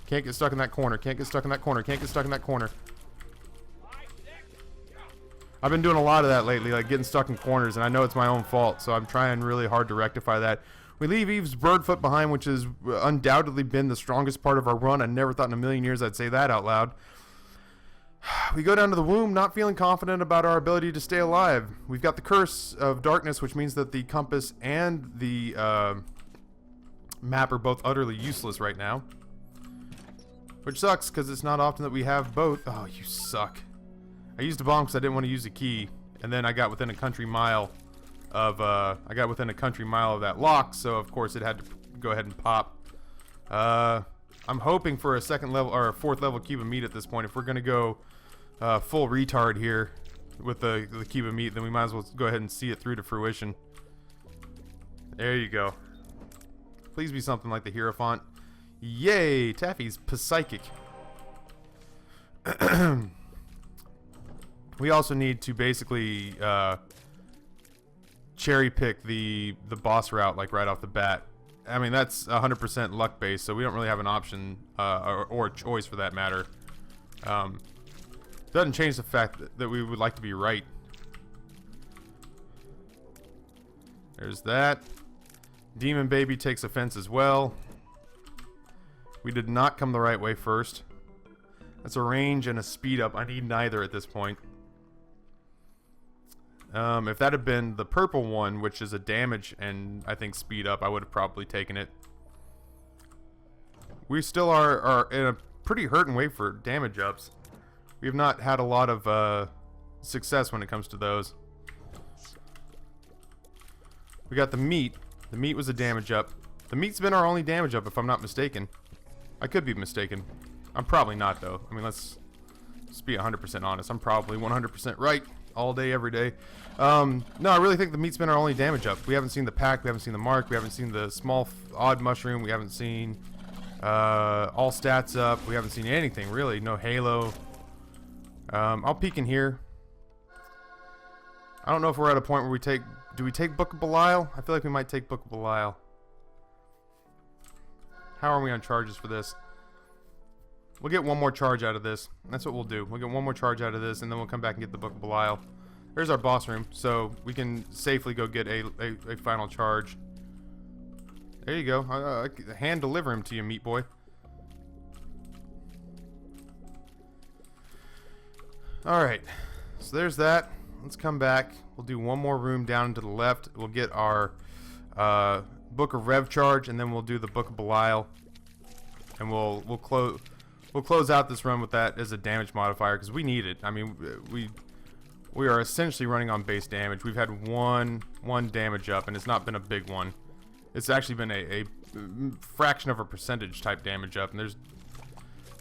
Can't get stuck in that corner. Can't get stuck in that corner. Can't get stuck in that corner. I've been doing a lot of that lately, like getting stuck in corners, and I know it's my own fault, so I'm trying really hard to rectify that. We leave Eve's Birdfoot behind, which has undoubtedly been the strongest part of our run. I never thought in a million years I'd say that out loud. We go down to the womb, not feeling confident about our ability to stay alive. We've got the curse of darkness, which means that the compass and the map are both utterly useless right now. Which sucks, because it's not often that we have both. Oh, you suck. I used a bomb because I didn't want to use a key, and then I got within a country mile of that lock, so of course it had to go ahead and pop. I'm hoping for a second level or a fourth level cube of meat at this point. If we're gonna go full retard here with the cube of meat, then we might as well go ahead and see it through to fruition. There you go. Please be something like the Hierophant. Yay! Taffy's psychic. We also need to basically cherry pick the boss route like right off the bat. I mean, that's 100% luck based, so we don't really have an option or a choice for that matter. Doesn't change the fact that we would like to be right. There's that. Demon Baby takes offense as well. We did not come the right way first. That's a range and a speed up. I need neither at this point. If that had been the purple one, which is a damage and I think speed up, I would have probably taken it. We still are in a pretty hurting way for damage ups. We have not had a lot of success when it comes to those. We got the meat. The meat was a damage up. The meat's been our only damage up if I'm not mistaken. I could be mistaken. I'm probably not though. I mean, let's be 100% honest. I'm probably 100% right. All day, every day. No, I really think the meat's been our only damage up. We haven't seen the pack, we haven't seen the mark, we haven't seen the small odd mushroom, we haven't seen all stats up, we haven't seen anything really. No halo. I'll peek in here. I don't know if we're at a point where we take... Do we take Book of Belial? I feel like we might take Book of Belial. How are we on charges for this? We'll get one more charge out of this. That's what we'll do. We'll get one more charge out of this, and then we'll come back and get the Book of Belial. There's our boss room, so we can safely go get a final charge. There you go. Hand deliver him to you, meat boy. Alright. So there's that. Let's come back. We'll do one more room down to the left. We'll get our Book of Rev charge, and then we'll do the Book of Belial. And we'll close out this run with that as a damage modifier because we need it. I mean, we are essentially running on base damage. We've had one damage up, and it's not been a big one. It's actually been a fraction of a percentage type damage up, and there's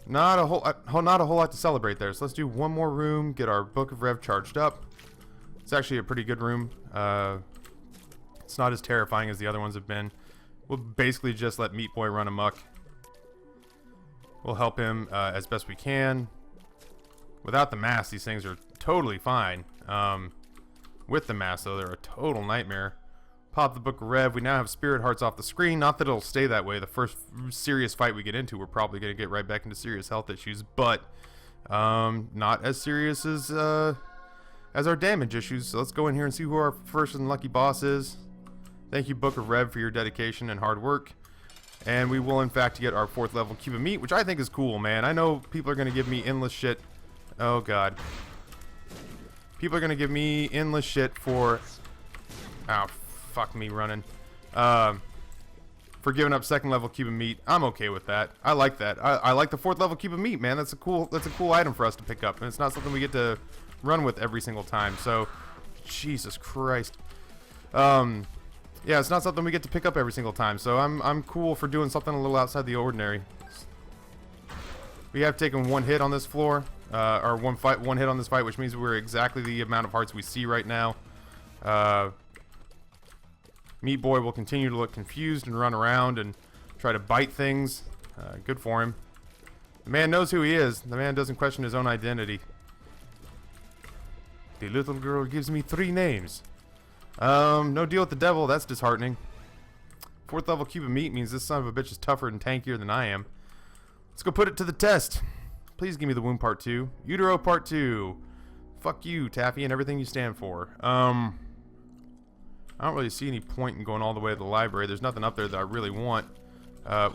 not a whole lot to celebrate there. So let's do one more room, get our Book of Rev charged up. It's actually a pretty good room. It's not as terrifying as the other ones have been. We'll basically just let Meat Boy run amok. We'll help him as best we can. Without the mask, these things are totally fine. With the mask, though, they're a total nightmare. Pop the Book of Rev. We now have Spirit Hearts off the screen. Not that it'll stay that way. The first serious fight we get into, we're probably going to get right back into serious health issues. But not as serious as our damage issues. So let's go in here and see who our first and lucky boss is. Thank you, Book of Rev, for your dedication and hard work. And we will, in fact, get our 4th level cube of meat, which I think is cool, man. I know people are going to give me endless shit. Oh, God. People are going to give me endless shit for... Oh, fuck me running. For giving up 2nd level cube of meat. I'm okay with that. I like that. I like the 4th level cube of meat, man. That's a cool item for us to pick up. And it's not something we get to run with every single time. So, Jesus Christ. Yeah, it's not something we get to pick up every single time, so I'm cool for doing something a little outside the ordinary. We have taken one hit on this floor, or one hit on this fight, which means we're exactly the amount of hearts we see right now. Meat Boy will continue to look confused and run around and try to bite things. Good for him. The man knows who he is. The man doesn't question his own identity. The little girl gives me 3 names. No deal with the devil. That's disheartening. 4th level cube of meat means this son of a bitch is tougher and tankier than I am. Let's go put it to the test. Please give me the womb part 2. Utero part 2. Fuck you, Taffy, and everything you stand for. I don't really see any point in going all the way to the library. There's nothing up there that I really want.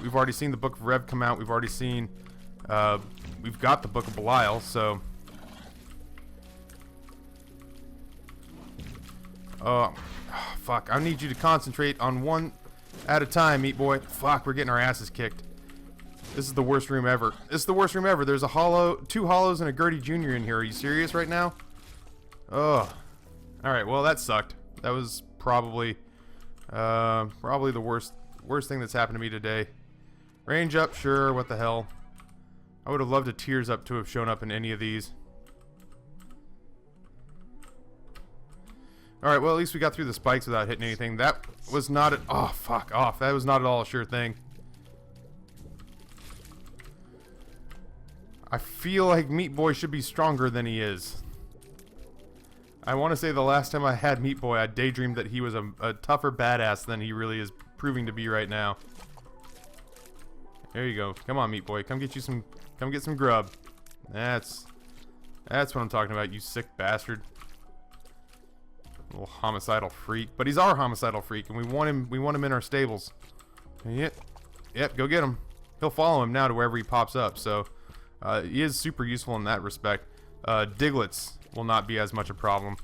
We've already seen the Book of Rev come out. We've already seen... we've got the Book of Belial, so... Fuck. I need you to concentrate on one at a time, Meat Boy. Fuck, we're getting our asses kicked. This is the worst room ever. This is the worst room ever. There's a hollow, 2 hollows and a Gertie Jr. in here. Are you serious right now? Ugh. Alright, well that sucked. That was probably the worst thing that's happened to me today. Range up, sure, what the hell. I would have loved a tears up to have shown up in any of these. Alright, well at least we got through the spikes without hitting anything. That was not a... Oh, fuck off. That was not at all a sure thing. I feel like Meat Boy should be stronger than he is. I want to say the last time I had Meat Boy, I daydreamed that he was a tougher badass than he really is proving to be right now. There you go. Come on, Meat Boy. Come get some grub. That's what I'm talking about, you sick bastard. Little homicidal freak. But he's our homicidal freak, and we want him in our stables. Yep, go get him. He'll follow him now to wherever he pops up, so he is super useful in that respect. Diglets will not be as much a problem.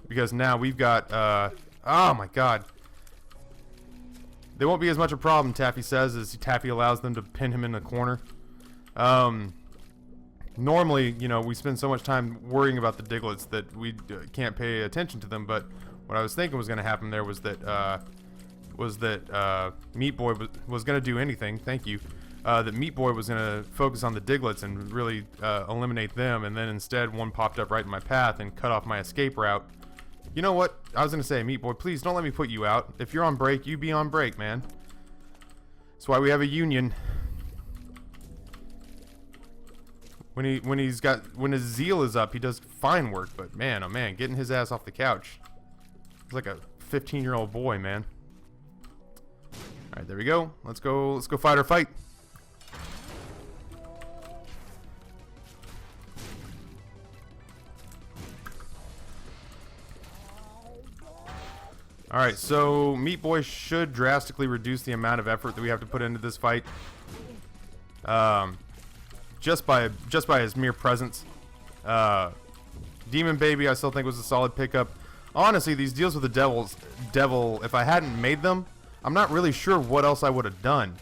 Because now we've got, oh my god. They won't be as much a problem, Taffy says, as Taffy allows them to pin him in the corner. Normally, you know, we spend so much time worrying about the Diglets that we can't pay attention to them, but what I was thinking was going to happen there was that, Meat Boy was going to do anything, thank you, that Meat Boy was going to focus on the Diglets and really eliminate them, and then instead one popped up right in my path and cut off my escape route. You know what? I was going to say, Meat Boy, please don't let me put you out. If you're on break, you be on break, man. That's why we have a union. When his zeal is up, he does fine work, but man, oh man, getting his ass off the couch. He's like a 15-year-old boy, man. Alright, there we go. Let's go fight our fight. Alright, so Meat Boy should drastically reduce the amount of effort that we have to put into this fight. Just by his mere presence. Demon Baby I still think was a solid pickup. Honestly, these deals with the devil, if I hadn't made them, I'm not really sure what else I would have done.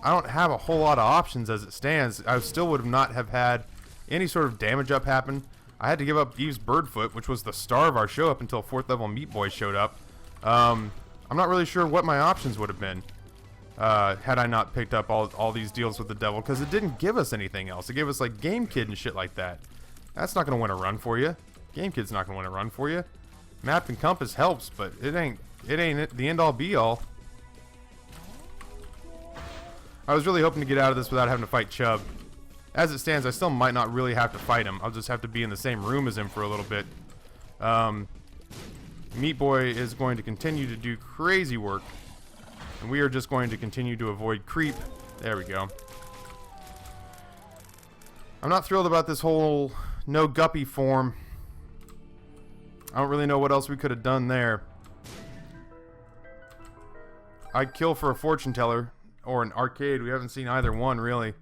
I don't have a whole lot of options as it stands. I still would not have had any sort of damage up happen. I had to give up Eve's Birdfoot, which was the star of our show up until 4th level Meat Boy showed up. I'm not really sure what my options would have been had I not picked up all these deals with the devil, because it didn't give us anything else. It gave us like Game Kid and shit like that. That's not going to win a run for you. Game Kid's not going to win a run for you. Map and Compass helps, but it ain't the end all be all. I was really hoping to get out of this without having to fight Chubb. As it stands, I still might not really have to fight him. I'll just have to be in the same room as him for a little bit. Meat Boy is going to continue to do crazy work, and we are just going to continue to avoid creep. There we go. I'm not thrilled about this whole no guppy form. I don't really know what else we could have done there. I'd kill for a fortune teller or an arcade. We haven't seen either one, really.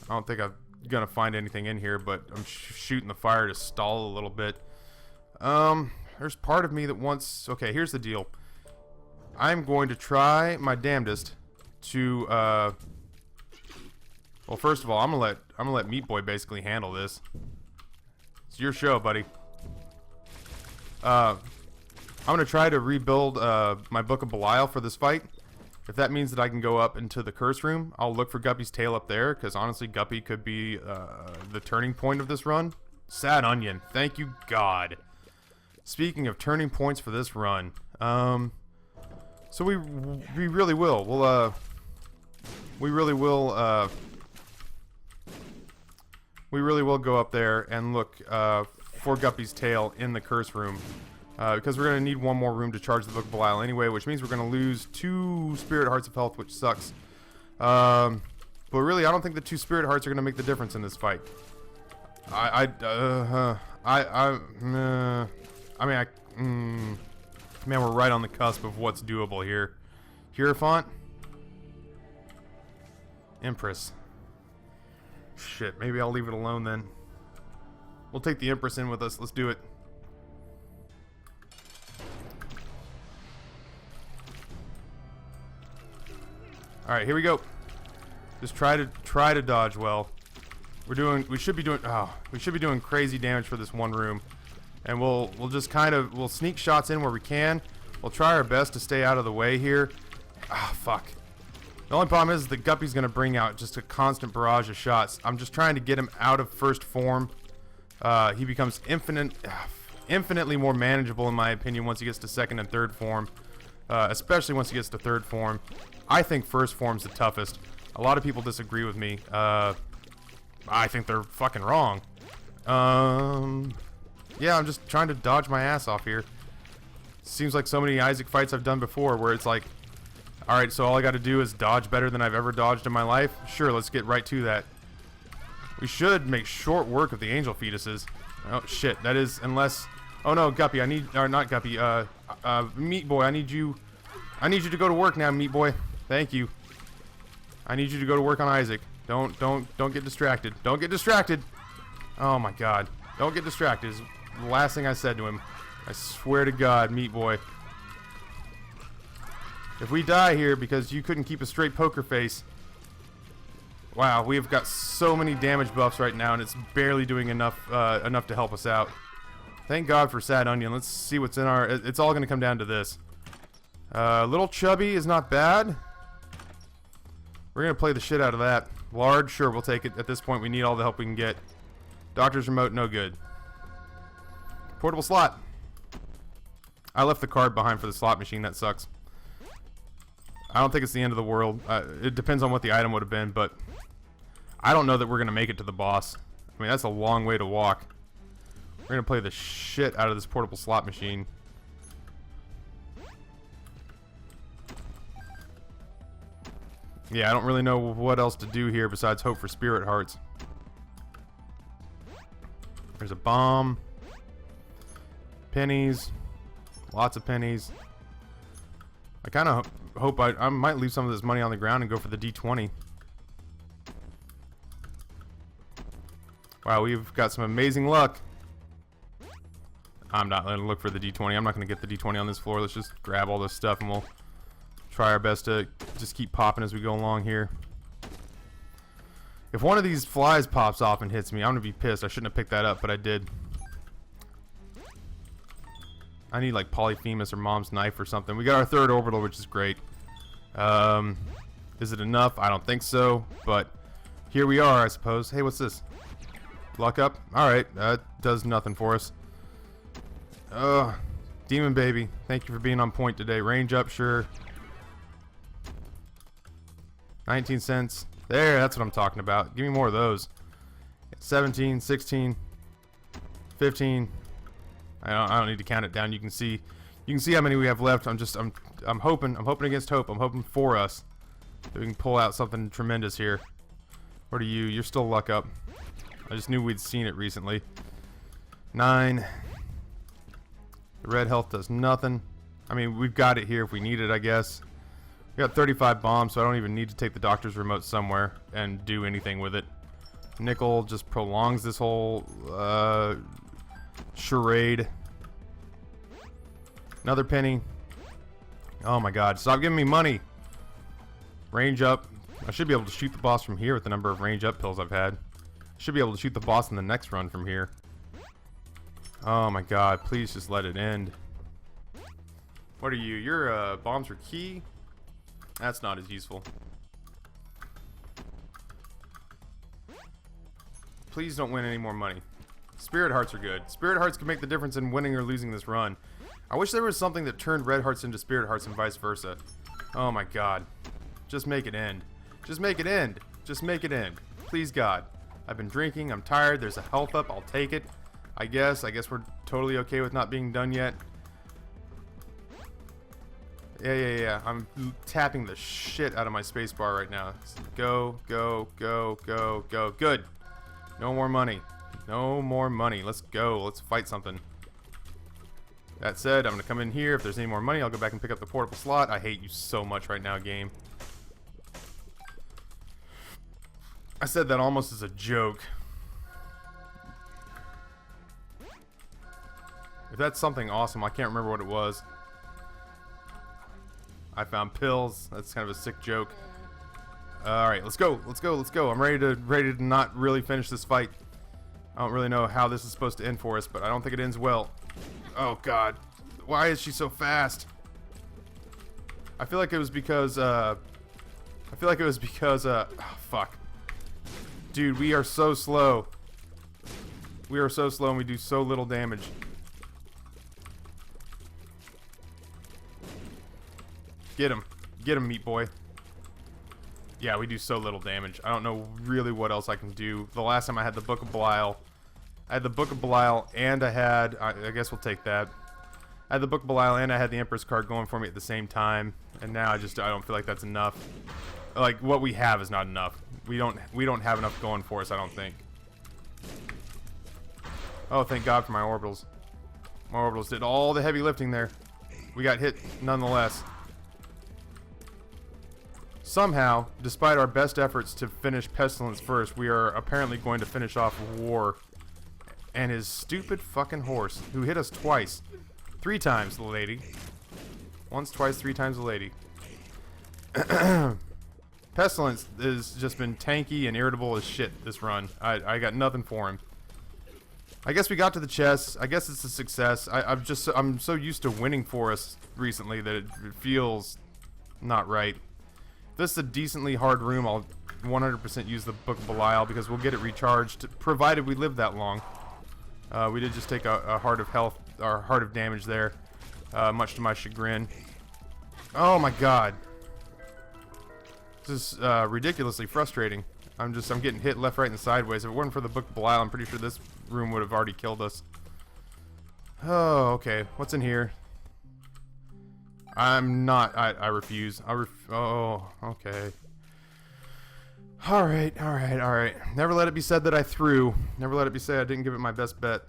I don't think I'm gonna find anything in here, but I'm shooting the fire to stall a little bit. There's part of me that wants... Okay, here's the deal. I'm going to try my damnedest to, well, first of all, I'm gonna let Meat Boy basically handle this. It's your show, buddy. I'm gonna try to rebuild, my Book of Belial for this fight. If that means that I can go up into the curse room, I'll look for Guppy's tail up there, because honestly, Guppy could be, the turning point of this run. Sad onion. Thank you, God. Speaking of turning points for this run, so we really will. We really will go up there and look for Guppy's tail in the curse room, because we're gonna need one more room to charge the Book of Belial anyway, which means we're gonna lose 2 Spirit Hearts of Health, which sucks. But really, I don't think the 2 Spirit Hearts are gonna make the difference in this fight. Man, we're right on the cusp of what's doable here. Hierophant? Empress. Shit, maybe I'll leave it alone then. We'll take the Empress in with us. Let's do it. Alright, here we go. Just try to dodge well. We should be doing crazy damage for this one room. And we'll just we'll sneak shots in where we can. We'll try our best to stay out of the way here. Ah, fuck. The only problem is the Guppy's gonna bring out just a constant barrage of shots. I'm just trying to get him out of first form. He becomes infinitely more manageable in my opinion once he gets to second and third form. Especially once he gets to third form. I think first form's the toughest. A lot of people disagree with me. I think they're fucking wrong. Yeah, I'm just trying to dodge my ass off here. Seems like so many Isaac fights I've done before where it's like, alright, so all I gotta do is dodge better than I've ever dodged in my life? Sure, let's get right to that. We should make short work of the angel fetuses. Oh, shit, that is, unless... Oh no, Guppy, I need... Or not Guppy, Meat Boy, I need you to go to work now, Meat Boy. Thank you. I need you to go to work on Isaac. Don't get distracted. Don't get distracted! Oh my god. Don't get distracted is the last thing I said to him. I swear to God, Meat Boy. If we die here because you couldn't keep a straight poker face... Wow, we have got so many damage buffs right now and it's barely doing enough to help us out. Thank God for Sad Onion. Let's see what's in our... It's all going to come down to this. Little Chubby is not bad. We're going to play the shit out of that. Large, sure, we'll take it. At this point, we need all the help we can get. Doctor's remote, no good. Portable slot. I left the card behind for the slot machine. That sucks. I don't think it's the end of the world. It depends on what the item would have been, but I don't know that we're going to make it to the boss. I mean, that's a long way to walk. We're going to play the shit out of this portable slot machine. Yeah, I don't really know what else to do here besides hope for spirit hearts. There's a bomb. Pennies. Lots of pennies. I kind of hope I might leave some of this money on the ground and go for the D20. Wow, we've got some amazing luck. I'm not going to look for the D20. I'm not going to get the D20 on this floor. Let's just grab all this stuff and we'll try our best to just keep popping as we go along here. If one of these flies pops off and hits me, I'm going to be pissed. I shouldn't have picked that up, but I did. I need like Polyphemus or Mom's Knife or something. We got our third orbital, which is great. Is it enough? I don't think so, but here we are, I suppose. Hey, what's this? Luck up? Alright, that does nothing for us. Demon Baby, thank you for being on point today. Range up, sure. 19 cents. There, that's what I'm talking about. Give me more of those. 17, 16, 15. I don't need to count it down. You can see how many we have left. I'm hoping against hope. I'm hoping for us that we can pull out something tremendous here. What are you? You're still luck up. I just knew we'd seen it recently. 9. The red health does nothing. I mean, we've got it here if we need it, I guess. We got 35 bombs, so I don't even need to take the doctor's remote somewhere and do anything with it. Nickel just prolongs this whole charade. Another penny. Oh my god, stop giving me money. Range up. I should be able to shoot the boss from here with the number of range up pills I've had. Should be able to shoot the boss in the next run from here. Oh my god, please just let it end. What are you? Your bombs are key? That's not as useful. Please don't win any more money. Spirit hearts are good. Spirit hearts can make the difference in winning or losing this run. I wish there was something that turned red hearts into spirit hearts and vice versa. Oh my god. Just make it end. Just make it end. Just make it end. Please God. I've been drinking. I'm tired. There's a health up. I'll take it. I guess we're totally okay with not being done yet. Yeah. I'm tapping the shit out of my spacebar right now. Go. Good. No more money. No more money. Let's go. Let's fight something. That said, I'm going to come in here. If there's any more money, I'll go back and pick up the portable slot. I hate you so much right now, game. I said that almost as a joke. If that's something awesome, I can't remember what it was. I found pills. That's kind of a sick joke. Alright, let's go. Let's go. Let's go. I'm ready to not really finish this fight. I don't really know how this is supposed to end for us, but I don't think it ends well. Oh, God. Why is she so fast? I feel like it was because, oh, fuck. Dude, we are so slow. We are so slow and we do so little damage. Get him. Get him, meat boy. Yeah, we do so little damage. I don't know really what else I can do. The last time I had the Book of Belial. I had the Book of Belial and I had... I guess we'll take that. I had the Book of Belial and I had the Emperor's card going for me at the same time. And now I don't feel like that's enough. Like, what we have is not enough. We don't have enough going for us, I don't think. Oh, thank God for my orbitals. My orbitals did all the heavy lifting there. We got hit nonetheless. Somehow, despite our best efforts to finish Pestilence first, we are apparently going to finish off War. And his stupid fucking horse, who hit us twice. 3 times, the lady. Once, twice, 3 times, the lady. Pestilence has just been tanky and irritable as shit this run. I got nothing for him. I guess we got to the chest. I guess it's a success. I'm so used to winning for us recently that it feels not right. If this is a decently hard room, I'll 100% use the Book of Belial because we'll get it recharged, provided we live that long. We did just take a heart of health, or heart of damage there, much to my chagrin. Oh my God. This is ridiculously frustrating. I'm getting hit left, right, and sideways. If it weren't for the Book of Belial, I'm pretty sure this room would have already killed us. Oh, okay. What's in here? I'm not. I refuse. Oh, okay. Alright, alright, alright. Never let it be said that I threw. Never let it be said I didn't give it my best bet.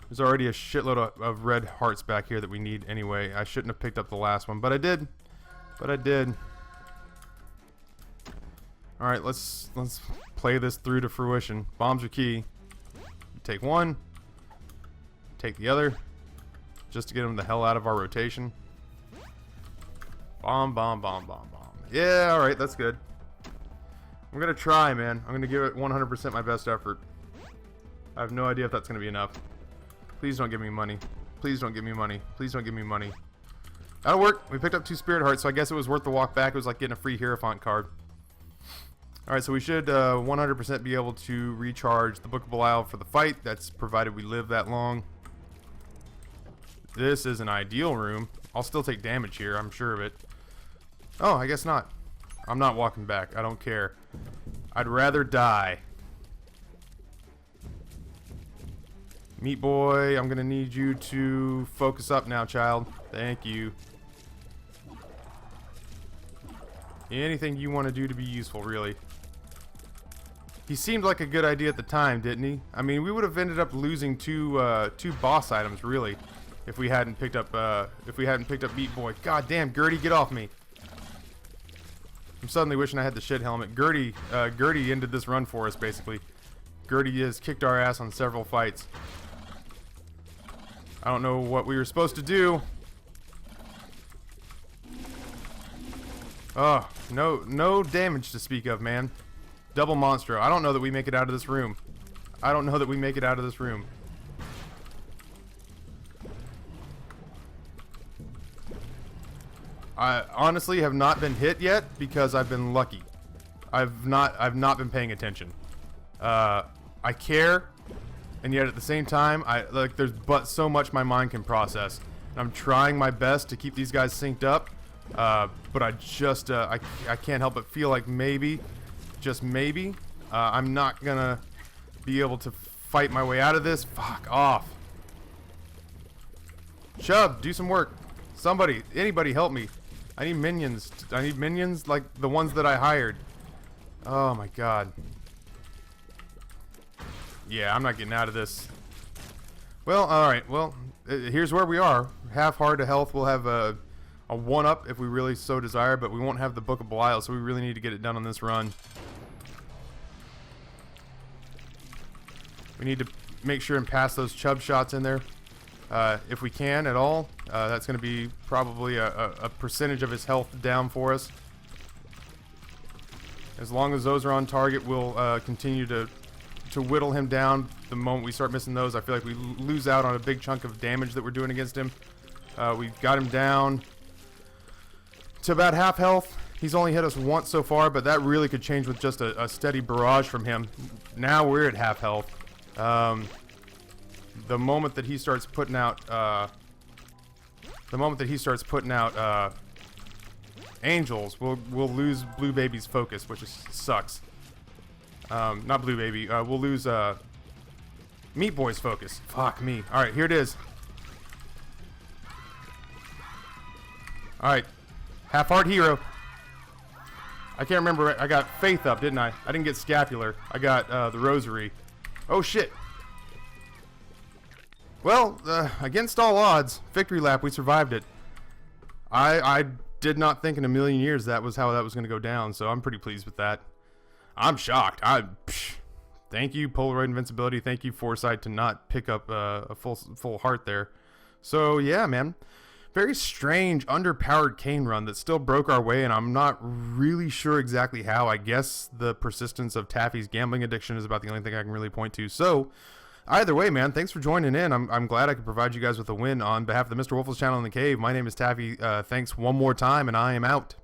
There's already a shitload of red hearts back here that we need anyway. I shouldn't have picked up the last one, but I did. But I did. Alright, let's play this through to fruition. Bombs are key. Take one. Take the other. Just to get them the hell out of our rotation. Bomb, bomb, bomb, bomb, bomb. Yeah, alright, that's good. I'm gonna try, man. I'm gonna give it 100% my best effort. I have no idea if that's gonna be enough. Please don't give me money. Please don't give me money. Please don't give me money. That'll work. We picked up 2 Spirit Hearts, so I guess it was worth the walk back. It was like getting a free Hierophant card. Alright, so we should 100% be able to recharge the Book of Belial for the fight. That's provided we live that long. This is an ideal room. I'll still take damage here, I'm sure of it. Oh, I guess not. I'm not walking back. I don't care. I'd rather die. Meat boy, I'm gonna need you to focus up now, child. Thank you. Anything you want to do to be useful, really. He seemed like a good idea at the time, didn't he? I mean, we would have ended up losing two boss items, really, if we hadn't picked up Meat Boy. God damn, Gertie, get off me! I'm suddenly wishing I had the shit helmet. Gertie ended this run for us, basically. Gertie has kicked our ass on several fights. I don't know what we were supposed to do. Oh, no damage to speak of, man. Double Monstro. I don't know that we make it out of this room. I don't know that we make it out of this room. I honestly have not been hit yet because I've been lucky. I've not been paying attention. I care, and yet at the same time, there's but so much my mind can process. And I'm trying my best to keep these guys synced up, but I can't help but feel like maybe, just maybe, I'm not gonna be able to fight my way out of this. Fuck off. Chub, do some work. Somebody, anybody help me. I need minions. I need minions like the ones that I hired. Oh my god. Yeah, I'm not getting out of this. Well, alright. Well, here's where we are. Half heart of health. We'll have a 1-up if we really so desire, but we won't have the Book of Belial, so we really need to get it done on this run. We need to make sure and pass those chub shots in there. If we can at all. That's going to be probably a percentage of his health down for us. As long as those are on target, we'll continue to whittle him down. The moment we start missing those, I feel like we lose out on a big chunk of damage that we're doing against him. We've got him down to about half health. He's only hit us once so far, but that really could change with just a steady barrage from him. Now we're at half health. The moment that he starts putting out, angels, we'll lose Blue Baby's focus, which sucks. Not Blue Baby. We'll lose Meat Boy's focus. Fuck me. All right, here it is. All right, half heart hero. I can't remember. I got faith up, didn't I? I didn't get scapular. I got the rosary. Oh shit. Well, against all odds, victory lap, we survived it. I did not think in a million years that was how that was going to go down, so I'm pretty pleased with that. I'm shocked. Thank you, Polaroid Invincibility. Thank you, Foresight, to not pick up a full heart there. So yeah, man. Very strange, underpowered Cain run that still broke our way, and I'm not really sure exactly how. I guess the persistence of Taffy's gambling addiction is about the only thing I can really point to. So, either way, man, thanks for joining in. I'm glad I could provide you guys with a win on behalf of the Mr. Wolf's channel in the cave. My name is Taffy. Thanks one more time, and I am out.